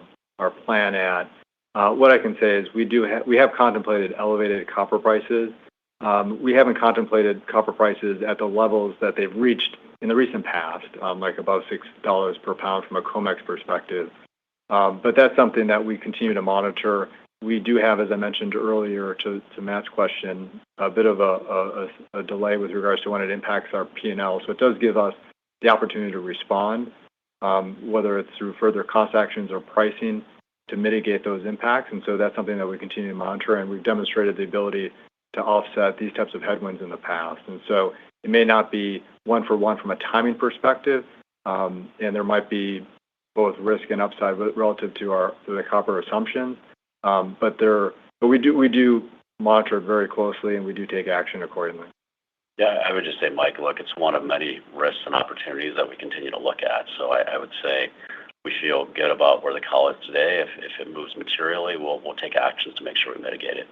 plan at, what I can say is we have contemplated elevated copper prices. We haven't contemplated copper prices at the levels that they've reached in the recent past, like above $6 per pound from a COMEX perspective. But that's something that we continue to monitor. We do have, as I mentioned earlier to Matt's question, a bit of a delay with regards to when it impacts our P&L. So it does give us the opportunity to respond, whether it's through further cost actions or pricing to mitigate those impacts. And so that's something that we continue to monitor, and we've demonstrated the ability to offset these types of headwinds in the past. And so it may not be one for one from a timing perspective, and there might be both risk and upside relative to the copper assumptions. But we do monitor it very closely, and we do take action accordingly. Yeah, I would just say, Mike, look, it's one of many risks and opportunities that we continue to look at. So I would say we feel good about where the call is today. If it moves materially, we'll take actions to make sure we mitigate it.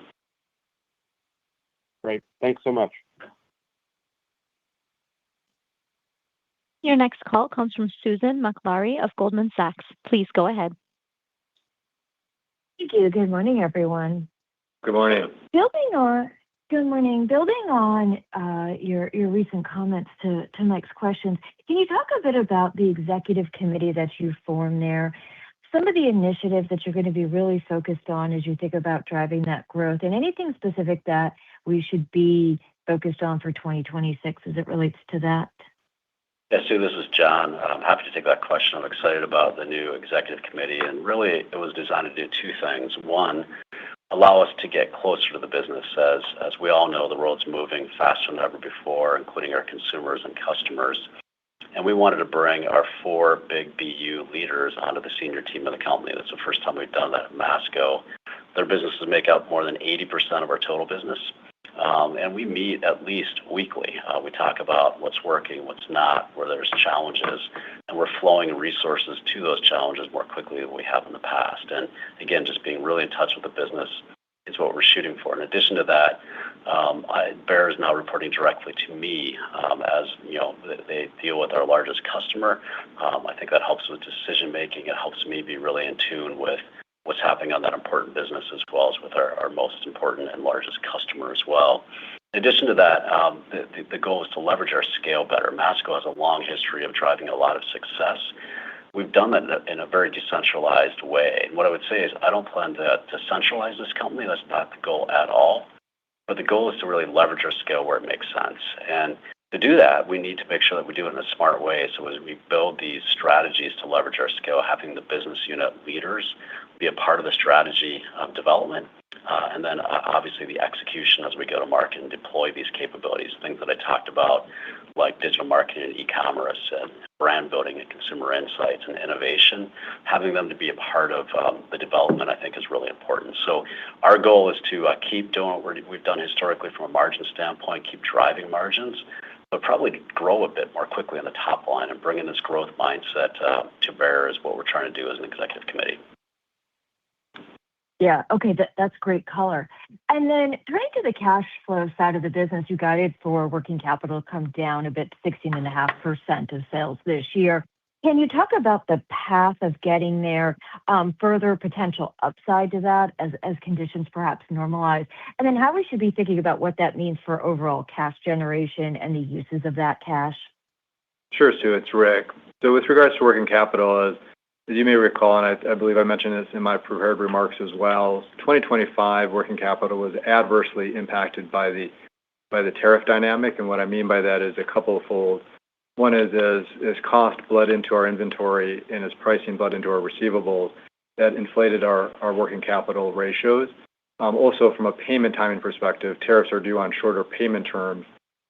Great. Thanks so much. Your next call comes from Susan Maklari of Goldman Sachs. Please go ahead. Thank you. Good morning, everyone. Good morning. Good morning. Building on your recent comments to Mike's questions, can you talk a bit about the executive committee that you formed there? Some of the initiatives that you're going to be really focused on as you think about driving that growth, and anything specific that we should be focused on for 2026 as it relates to that? Yeah, Sue, this is John. I'm happy to take that question. I'm excited about the new executive committee, and really it was designed to do two things. One, allow us to get closer to the business. As we all know, the world's moving faster than ever before, including our consumers and customers. And we wanted to bring our 4 big BU leaders onto the senior team of the company. That's the first time we've done that at Masco. Their businesses make up more than 80% of our total business. And we meet at least weekly. We talk about what's working, what's not, where there's challenges, and we're flowing resources to those challenges more quickly than we have in the past. And again, just being really in touch with the business is what we're shooting for. In addition to that, Bear is now reporting directly to me as they deal with our largest customer. I think that helps with decision making. It helps me be really in tune with what's happening on that important business as well as with our most important and largest customer as well. In addition to that, the goal is to leverage our scale better. Masco has a long history of driving a lot of success. We've done that in a very decentralized way. And what I would say is I don't plan to centralize this company. That's not the goal at all. But the goal is to really leverage our scale where it makes sense. And to do that, we need to make sure that we do it in a smart way. So as we build these strategies to leverage our scale, having the business unit leaders be a part of the strategy development, and then obviously the execution as we go to market and deploy these capabilities, things that I talked about, like digital marketing and e-commerce and brand building and consumer insights and innovation, having them to be a part of the development, I think is really important. So our goal is to keep doing what we've done historically from a margin standpoint, keep driving margins, but probably grow a bit more quickly on the top line, and bringing this growth mindset to bear is what we're trying to do as an executive committee. Yeah, okay, that's great color. And then turning to the cash flow side of the business, you guided for working capital to come down a bit to 16.5% of sales this year. Can you talk about the path of getting there, further potential upside to that as conditions perhaps normalize? And then how we should be thinking about what that means for overall cash generation and the uses of that cash? Sure, Sue, it's Rick. So with regards to working capital, as you may recall, and I believe I mentioned this in my prepared remarks as well, 2025 working capital was adversely impacted by the tariff dynamic. And what I mean by that is a couple of fold. One is as cost bled into our inventory and as pricing bled into our receivables, that inflated our working capital ratios. Also, from a payment timing perspective, tariffs are due on shorter payment terms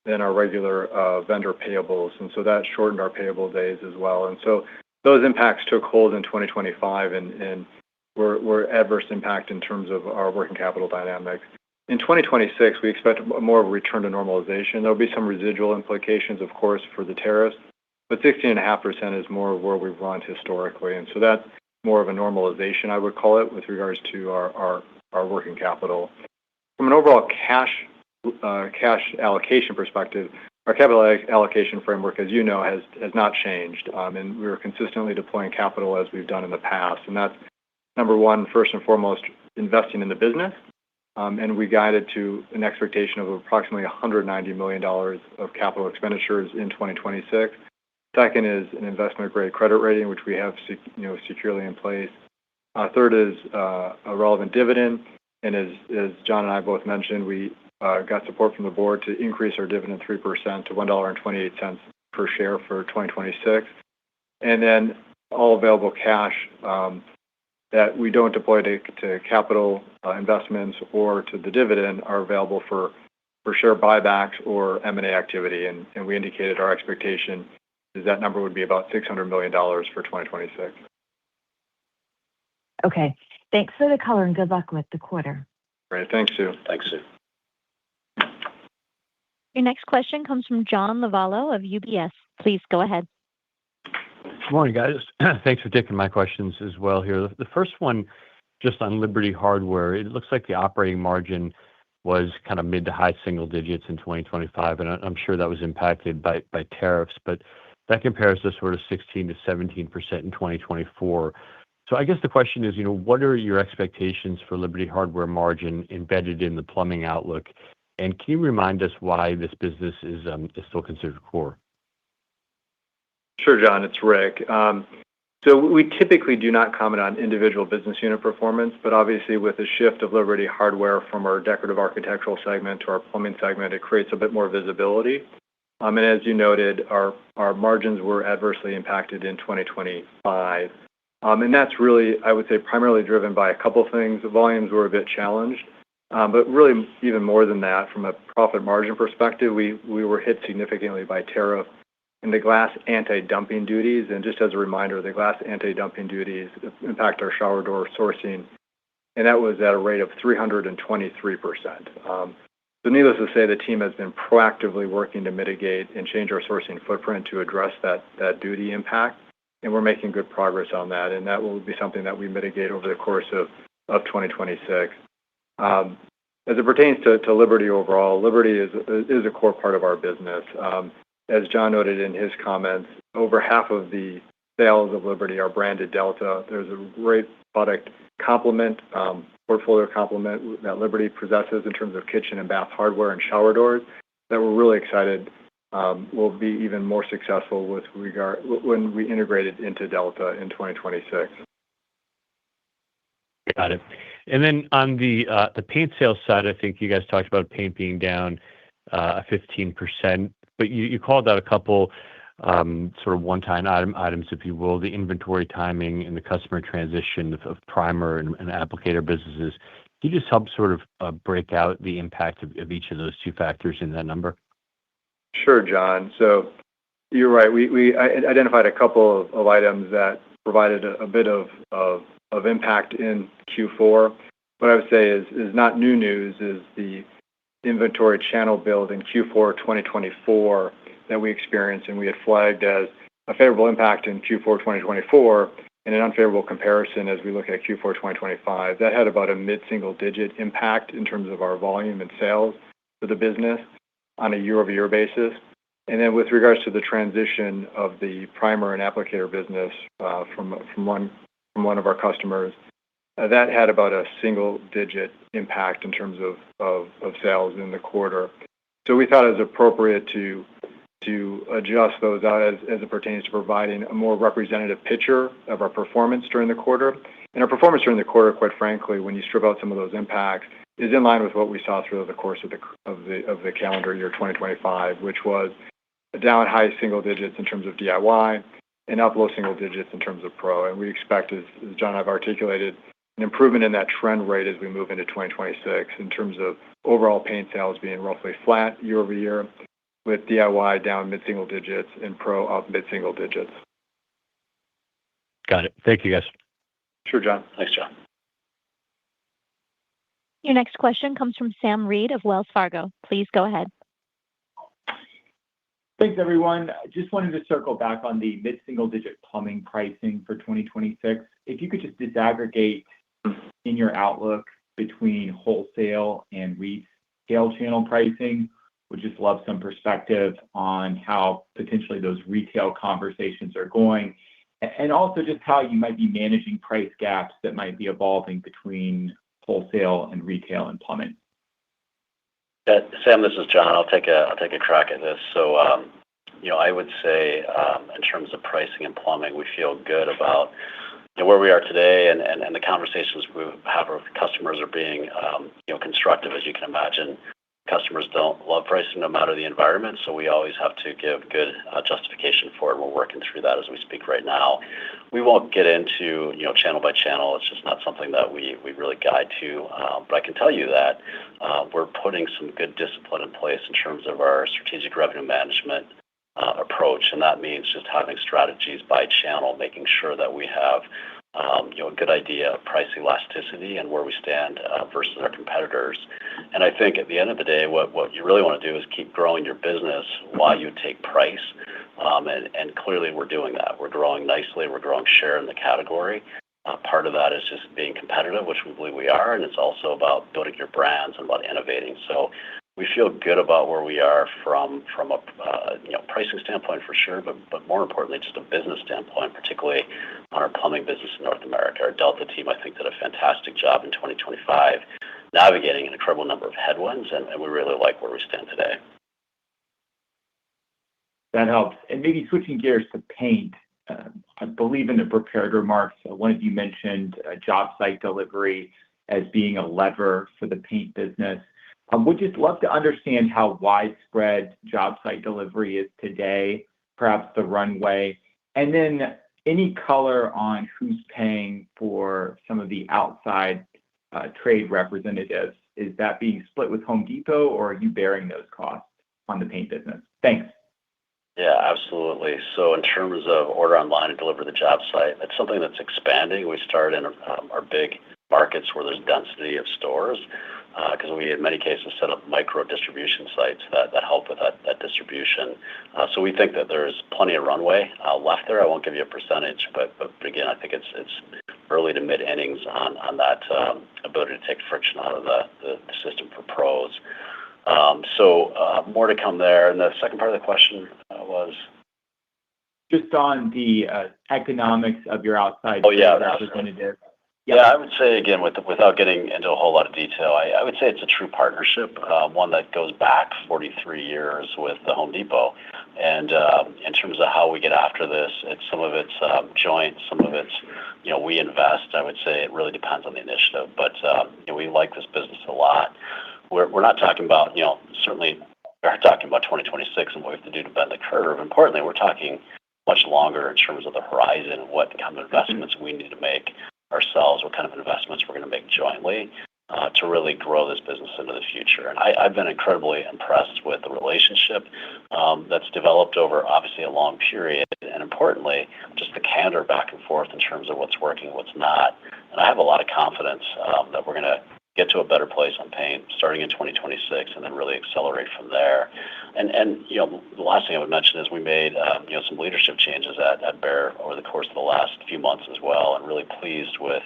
than our regular vendor payables. And so that shortened our payable days as well. And so those impacts took hold in 2025 and were adverse impact in terms of our working capital dynamics. In 2026, we expect more of a return to normalization. There'll be some residual implications, of course, for the tariffs, but 16.5% is more of where we've run historically. And so that's more of a normalization, I would call it, with regards to our working capital. From an overall cash allocation perspective, our capital allocation framework, as you know, has not changed. And we're consistently deploying capital as we've done in the past. And that's number one, first and foremost, investing in the business. And we guided to an expectation of approximately $190 million of capital expenditures in 2026. Second is an investment-grade credit rating, which we have securely in place. Third is a relevant dividend. And as John and I both mentioned, we got support from the board to increase our dividend 3% to $1.28 per share for 2026. And then all available cash that we don't deploy to capital investments or to the dividend are available for share buybacks or M&A activity. And we indicated our expectation is that number would be about $600 million for 2026. Okay. Thanks for the color and good luck with the quarter. Great. Thanks, Sue. Thanks, Sue. Your next question comes from John Lovallo of UBS. Please go ahead. Good morning, guys. Thanks for taking my questions as well here. The first one, just on Liberty Hardware, it looks like the operating margin was kind of mid to high single digits in 2025, and I'm sure that was impacted by tariffs, but that compares to sort of 16 to 17% in 2024. So I guess the question is, what are your expectations for Liberty Hardware margin embedded in the plumbing outlook? And can you remind us why this business is still considered core? Sure, John, it's Rick. So we typically do not comment on individual business unit performance, but obviously with the shift of Liberty Hardware from our decorative architectural segment to our plumbing segment, it creates a bit more visibility. And as you noted, our margins were adversely impacted in 2025. And that's really, I would say, primarily driven by a couple things. The volumes were a bit challenged, but really even more than that, from a profit margin perspective, we were hit significantly by tariff and the glass anti-dumping duties. And just as a reminder, the glass anti-dumping duties impact our shower door sourcing, and that was at a rate of 323%. So needless to say, the team has been proactively working to mitigate and change our sourcing footprint to address that duty impact, and we're making good progress on that, and that will be something that we mitigate over the course of 2026. As it pertains to Liberty overall, Liberty is a core part of our business. As John noted in his comments, over half of the sales of Liberty are branded Delta. There's a great product complement, portfolio complement that Liberty possesses in terms of kitchen and bath hardware and shower doors that we're really excited will be even more successful when we integrate it into Delta in 2026. Got it. And then on the paint sales side, I think you guys talked about paint being down 15%, but you called out a couple sort of one-time items, if you will, the inventory timing and the customer transition of primer and applicator businesses. Can you just help sort of break out the impact of each of those two factors in that number? Sure, John. So you're right. We identified a couple of items that provided a bit of impact in Q4. What I would say is not new news is the inventory channel build in Q4 2024 that we experienced, and we had flagged as a favorable impact in Q4 2024 and an unfavorable comparison as we look at Q4 2025. That had about a mid-single-digit impact in terms of our volume and sales for the business on a year-over-year basis. And then with regards to the transition of the primer and applicator business from one of our customers, that had about a single-digit impact in terms of sales in the quarter. So we thought it was appropriate to adjust those out as it pertains to providing a more representative picture of our performance during the quarter. And our performance during the quarter, quite frankly, when you strip out some of those impacts, is in line with what we saw through the course of the calendar year 2025, which was down high single digits in terms of DIY and up low single digits in terms of pro. And we expect, as John and I have articulated, an improvement in that trend rate as we move into 2026 in terms of overall paint sales being roughly flat year over year, with DIY down mid-single digits and pro up mid-single digits. Got it. Thank you, guys. Sure, John. Thanks, John. Your next question comes from Sam Reid of Wells Fargo. Please go ahead. Thanks, everyone. Just wanted to circle back on the mid-single-digit plumbing pricing for 2026. If you could just disaggregate in your outlook between wholesale and retail channel pricing, would just love some perspective on how potentially those retail conversations are going, and also just how you might be managing price gaps that might be evolving between wholesale and retail and plumbing. Sam, this is John. I'll take a crack at this. So, I would say in terms of pricing and plumbing, we feel good about where we are today, and the conversations we have with customers are being constructive. As you can imagine, customers don't love pricing no matter the environment, so we always have to give good justification for it. We're working through that as we speak right now. We won't get into channel by channel. It's just not something that we really guide to. But I can tell you that we're putting some good discipline in place in terms of our strategic revenue management approach, and that means just having strategies by channel, making sure that we have a good idea of price elasticity and where we stand versus our competitors. And I think at the end of the day, what you really want to do is keep growing your business while you take price. And clearly we're doing that. We're growing nicely. We're growing share in the category. Part of that is just being competitive, which we believe we are, and it's also about building your brands and about innovating. So we feel good about where we are from a pricing standpoint for sure, but more importantly, just a business standpoint, particularly on our plumbing business in North America. Our Delta team, I think, did a fantastic job in 2025, navigating an incredible number of headwinds, and we really like where we stand today. That helps. And maybe switching gears to paint, I believe in the prepared remarks, one of you mentioned job site delivery as being a lever for the paint business. Would just love to understand how widespread job site delivery is today, perhaps the runway, and then any color on who's paying for some of the outside trade representatives. Is that being split with Home Depot, or are you bearing those costs on the paint business? Thanks. Yeah, absolutely. So in terms of order online and deliver the job site, that's something that's expanding. We start in our big markets where there's density of stores, because we in many cases set up micro distribution sites that help with that distribution. So we think that there's plenty of runway left there. I won't give you a percentage, but again, I think it's early to mid innings on that ability to take friction out of the system for pros. So more to come there. And the second part of the question was just on the economics of your outside representative. Yeah, I would say, again, without getting into a whole lot of detail, I would say it's a true partnership, one that goes back 43 years with the Home Depot. And in terms of how we get after this, some of it's joint, some of it's, we invest. I would say it really depends on the initiative. But we like this business a lot. We're not talking about, certainly we're talking about 2026 and what we have to do to bend the curve. Importantly, we're talking much longer in terms of the horizon and what kind of investments we need to make ourselves, what kind of investments we're going to make jointly to really grow this business into the future. And I've been incredibly impressed with the relationship that's developed over obviously a long period, and importantly, just the candor back and forth in terms of what's working and what's not. And I have a lot of confidence that we're going to get to a better place on paint starting in 2026 and then really accelerate from there. And the last thing I would mention is we made some leadership changes at Behr over the course of the last few months as well, and really pleased with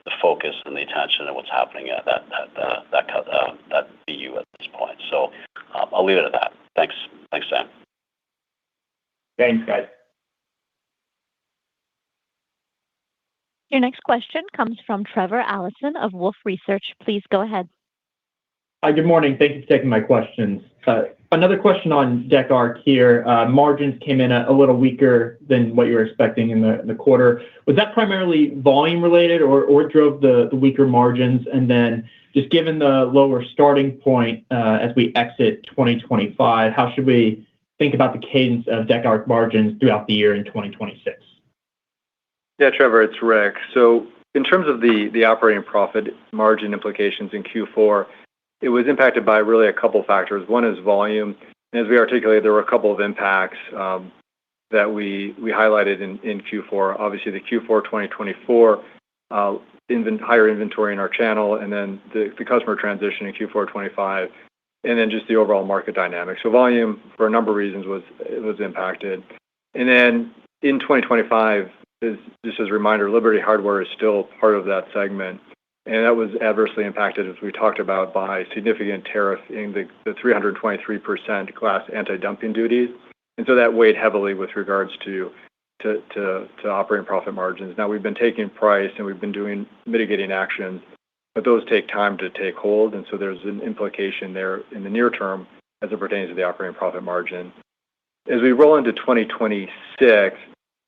the focus and the attention and what's happening at that BU at this point. So I'll leave it at that. Thanks, Sam. Thanks, guys. Your next question comes from Trevor Allison of Wolfe Research. Please go ahead. Hi, good morning. Thank you for taking my questions. Another question on Dec Arch here. Margins came in a little weaker than what you were expecting in the quarter. Was that primarily volume related or drove the weaker margins? And then just given the lower starting point as we exit 2025, how should we think about the cadence of Dec Arch margins throughout the year in 2026? Yeah, Trevor, it's Rick. So in terms of the operating profit margin implications in Q4, it was impacted by really a couple factors. One is volume. And as we articulated, there were a couple of impacts that we highlighted in Q4. Obviously, the Q4 2024 higher inventory in our channel, and then the customer transition in Q4 25, and then just the overall market dynamics. So volume, for a number of reasons, was impacted. And then in 2025, just as a reminder, Liberty Hardware is still part of that segment. And that was adversely impacted, as we talked about, by significant tariff in the 323% glass anti-dumping duties. And so that weighed heavily with regards to operating profit margins. Now, we've been taking price and we've been doing mitigating actions, but those take time to take hold. And so there's an implication there in the near term as it pertains to the operating profit margin. As we roll into 2026,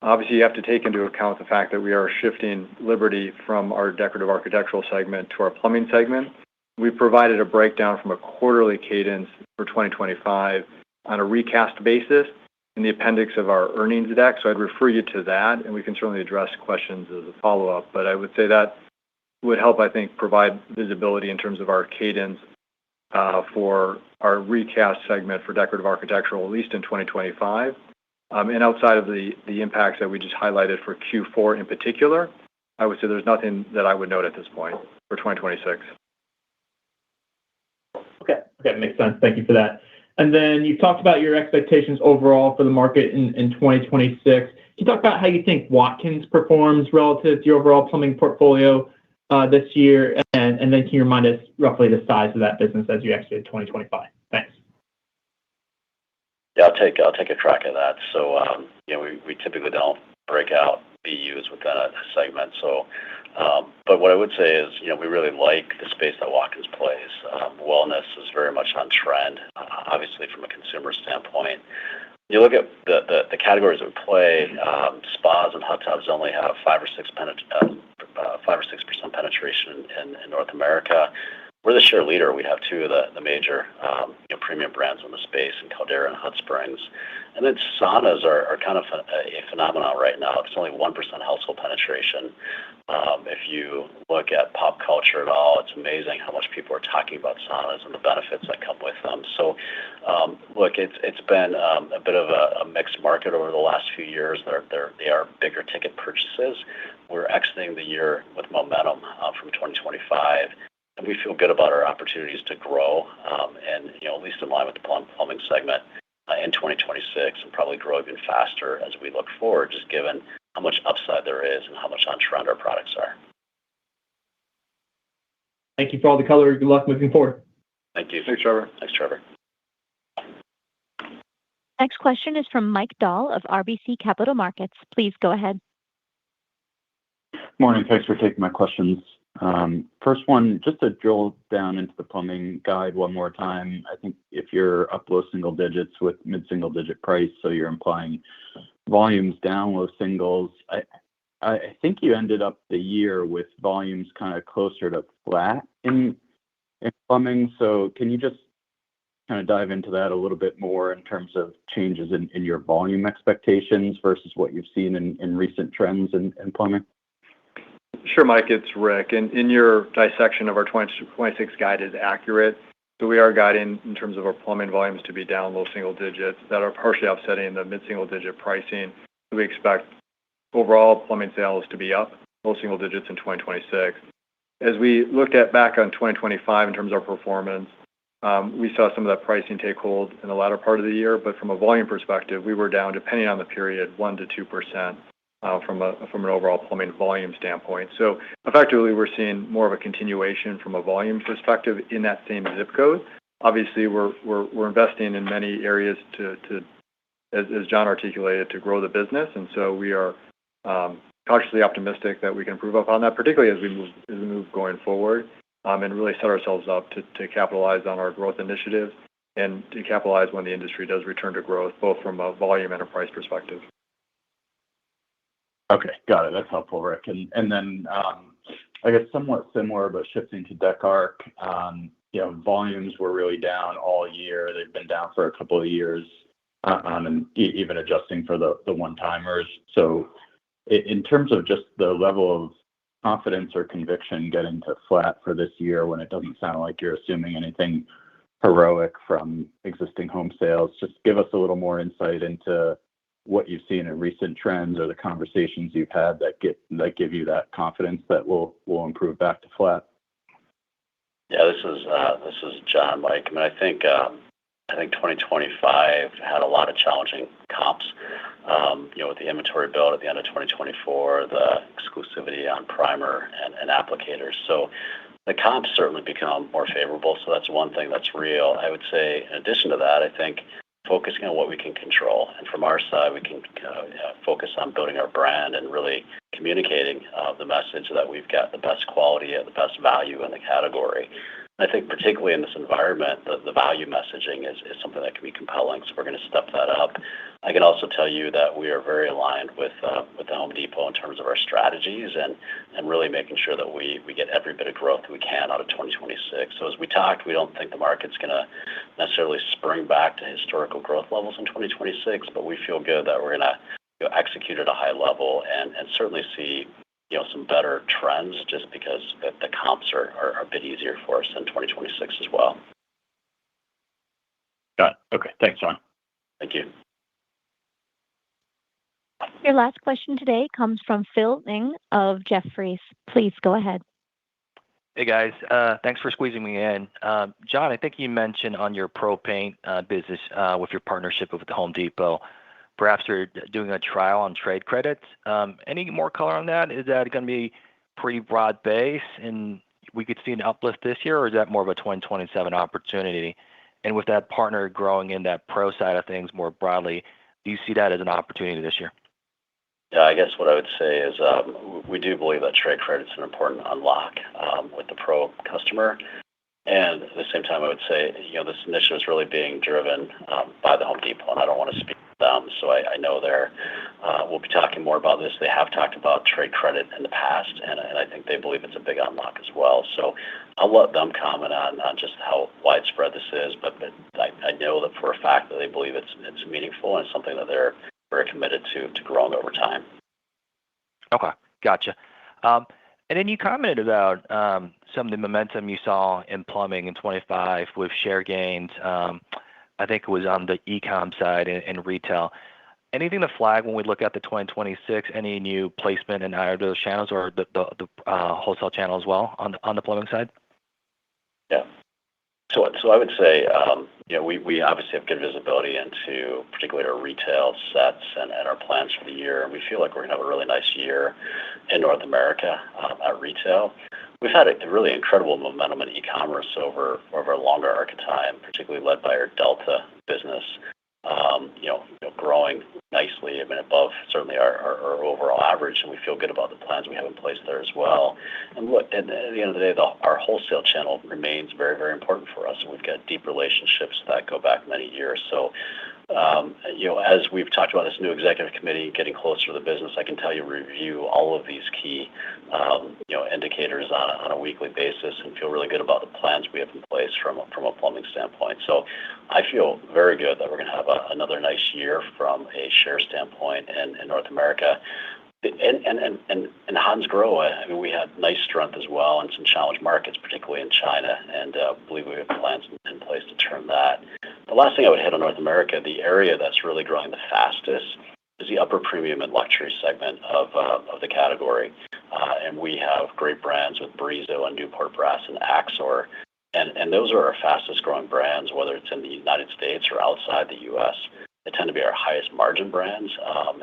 obviously, you have to take into account the fact that we are shifting Liberty from our decorative architectural segment to our plumbing segment. We've provided a breakdown from a quarterly cadence for 2025 on a recast basis in the appendix of our earnings deck. So I'd refer you to that, and we can certainly address questions as a follow-up. But I would say that would help, I think, provide visibility in terms of our cadence for our recast segment for decorative architectural, at least in 2025. And outside of the impacts that we just highlighted for Q4 in particular, I would say there's nothing that I would note at this point for 2026. Okay, makes sense. Thank you for that. And then you talked about your expectations overall for the market in 2026. Can you talk about how you think Watkins performs relative to your overall plumbing portfolio this year? And then can you remind us roughly the size of that business as you exited 2025? Thanks. Yeah, I'll take a crack at that. So, we typically don't break out BUs within a segment. So, but what I would say is, we really like the space that Watkins plays. Wellness is very much on trend, obviously from a consumer standpoint. You look at the categories that we play, spas and hot tubs only have 5 or 6% penetration in North America. We're the share leader. We have two of the major premium brands in the space in Caldera and Hot Springs. And then saunas are kind of a phenomenon right now. It's only 1% household penetration. If you look at pop culture at all, it's amazing how much people are talking about saunas and the benefits that come with them. So, look, it's been a bit of a mixed market over the last few years. They are bigger ticket purchases. We're exiting the year with momentum from 2025. And we feel good about our opportunities to grow, and at least in line with the plumbing segment in 2026, and probably grow even faster as we look forward, just given how much upside there is and how much on trend our products are. Thank you for all the color. Good luck moving forward. Thank you. Thanks, Trevor. Thanks, Trevor. Next question is from Mike Dahl of RBC Capital Markets. Please go ahead. Morning. Thanks for taking my questions. First one, just to drill down into the plumbing guide one more time. I think if you're up low single digits with mid-single digit price, so you're implying volumes down low singles. I think you ended up the year with volumes kind of closer to flat in plumbing. So can you just kind of dive into that a little bit more in terms of changes in your volume expectations versus what you've seen in recent trends in plumbing? Sure, Mike, it's Rick. And in your dissection of our 2026 guide is accurate. So we are guiding in terms of our plumbing volumes to be down low single digits that are partially offsetting the mid-single digit pricing. We expect overall plumbing sales to be up low single digits in 2026. As we looked at back on 2025 in terms of our performance, we saw some of that pricing take hold in the latter part of the year. But from a volume perspective, we were down, depending on the period, 1-2%. From an overall plumbing volume standpoint. So effectively, we're seeing more of a continuation from a volume perspective in that same zip code. Obviously, we're investing in many areas as John articulated, to grow the business. And so we are cautiously optimistic that we can improve upon that, particularly as we move going forward, and really set ourselves up to capitalize on our growth initiatives and to capitalize when the industry does return to growth, both from a volume and a price perspective. Okay, got it. That's helpful, Rick. And then I guess somewhat similar, but shifting to Deck-Arc, volumes were really down all year. They've been down for a couple of years, and even adjusting for the one-timers. So in terms of just the level of confidence or conviction getting to flat for this year, when it doesn't sound like you're assuming anything heroic from existing home sales, just give us a little more insight into what you've seen in recent trends or the conversations you've had that give you that confidence that will improve back to flat. Yeah, this is John, Mike. I mean, I think 2025 had a lot of challenging comps. With the inventory build at the end of 2024, the exclusivity on primer and applicators. So the comps certainly become more favorable. So that's one thing that's real. I would say, in addition to that, I think focusing on what we can control. And from our side, we can focus on building our brand and really communicating the message that we've got the best quality and the best value in the category. And I think particularly in this environment, the value messaging is something that can be compelling. So we're going to step that up. I can also tell you that we are very aligned with the Home Depot in terms of our strategies and really making sure that we get every bit of growth we can out of 2026. So as we talked, we don't think the market's going to necessarily spring back to historical growth levels in 2026, but we feel good that we're going to execute at a high level and certainly see some better trends, just because the comps are a bit easier for us in 2026 as well. Got it. Okay. Thanks, John. Thank you. Your last question today comes from Phil Ng of Jefferies. Please go ahead. Hey guys, thanks for squeezing me in. John, I think you mentioned on your pro paint business with your partnership with the Home Depot, perhaps you're doing a trial on trade credits. Any more color on that? Is that going to be pretty broad base and we could see an uplift this year, or is that more of a 2027 opportunity? And with that partner growing in that pro side of things more broadly, do you see that as an opportunity this year? Yeah, I guess what I would say is we do believe that trade credit's an important unlock with the pro customer. And at the same time, I would say, this initiative is really being driven by the Home Depot, and I don't want to speak for them. So I know we'll be talking more about this. They have talked about trade credit in the past, and I think they believe it's a big unlock as well. So I'll let them comment on just how widespread this is, but I know that for a fact that they believe it's meaningful and it's something that they're very committed to growing over time. Okay, gotcha. And then you commented about some of the momentum you saw in plumbing in 25 with share gains. I think it was on the e-com side and retail. Anything to flag when we look at the 2026? Any new placement in either of those channels or the wholesale channel as well on the plumbing side? Yeah. So I would say, we obviously have good visibility into particularly our retail sets and our plans for the year. And we feel like we're going to have a really nice year in North America at retail. We've had a really incredible momentum in e-commerce over a longer arc of time, particularly led by our Delta business, growing nicely, above certainly our overall average, and we feel good about the plans we have in place there as well. And look, at the end of the day, our wholesale channel remains very, very important for us, and we've got deep relationships that go back many years. So, as we've talked about this new executive committee getting closer to the business, I can tell you review all of these key, indicators on a weekly basis and feel really good about the plans we have in place from a plumbing standpoint. So I feel very good that we're going to have another nice year from a share standpoint in North America. And Hansgrohe, we had nice strength as well in some challenged markets, particularly in China, and believe we have plans in place to turn that. The last thing I would hit on North America, the area that's really growing the fastest is the upper premium and luxury segment of the category. And we have great brands with Brizo and Newport Brass and Axor. And those are our fastest growing brands, whether it's in the United States or outside the U.S. They tend to be our highest margin brands,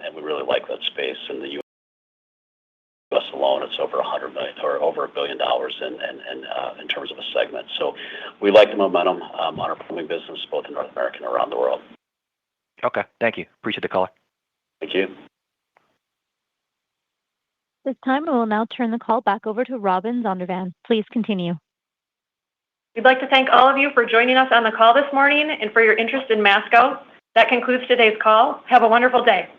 and we really like that space. In the U.S. alone, it's over $100 million or over $1 billion in terms of a segment. So we like the momentum on our plumbing business, both in North America and around the world. Okay, thank you. Appreciate the call. Thank you. This time, I will now turn the call back over to Robin Zondervan. Please continue. We'd like to thank all of you for joining us on the call this morning and for your interest in Masco. That concludes today's call. Have a wonderful day.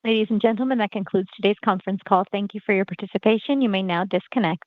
Ladies and gentlemen, that concludes today's conference call. Thank you for your participation. You may now disconnect.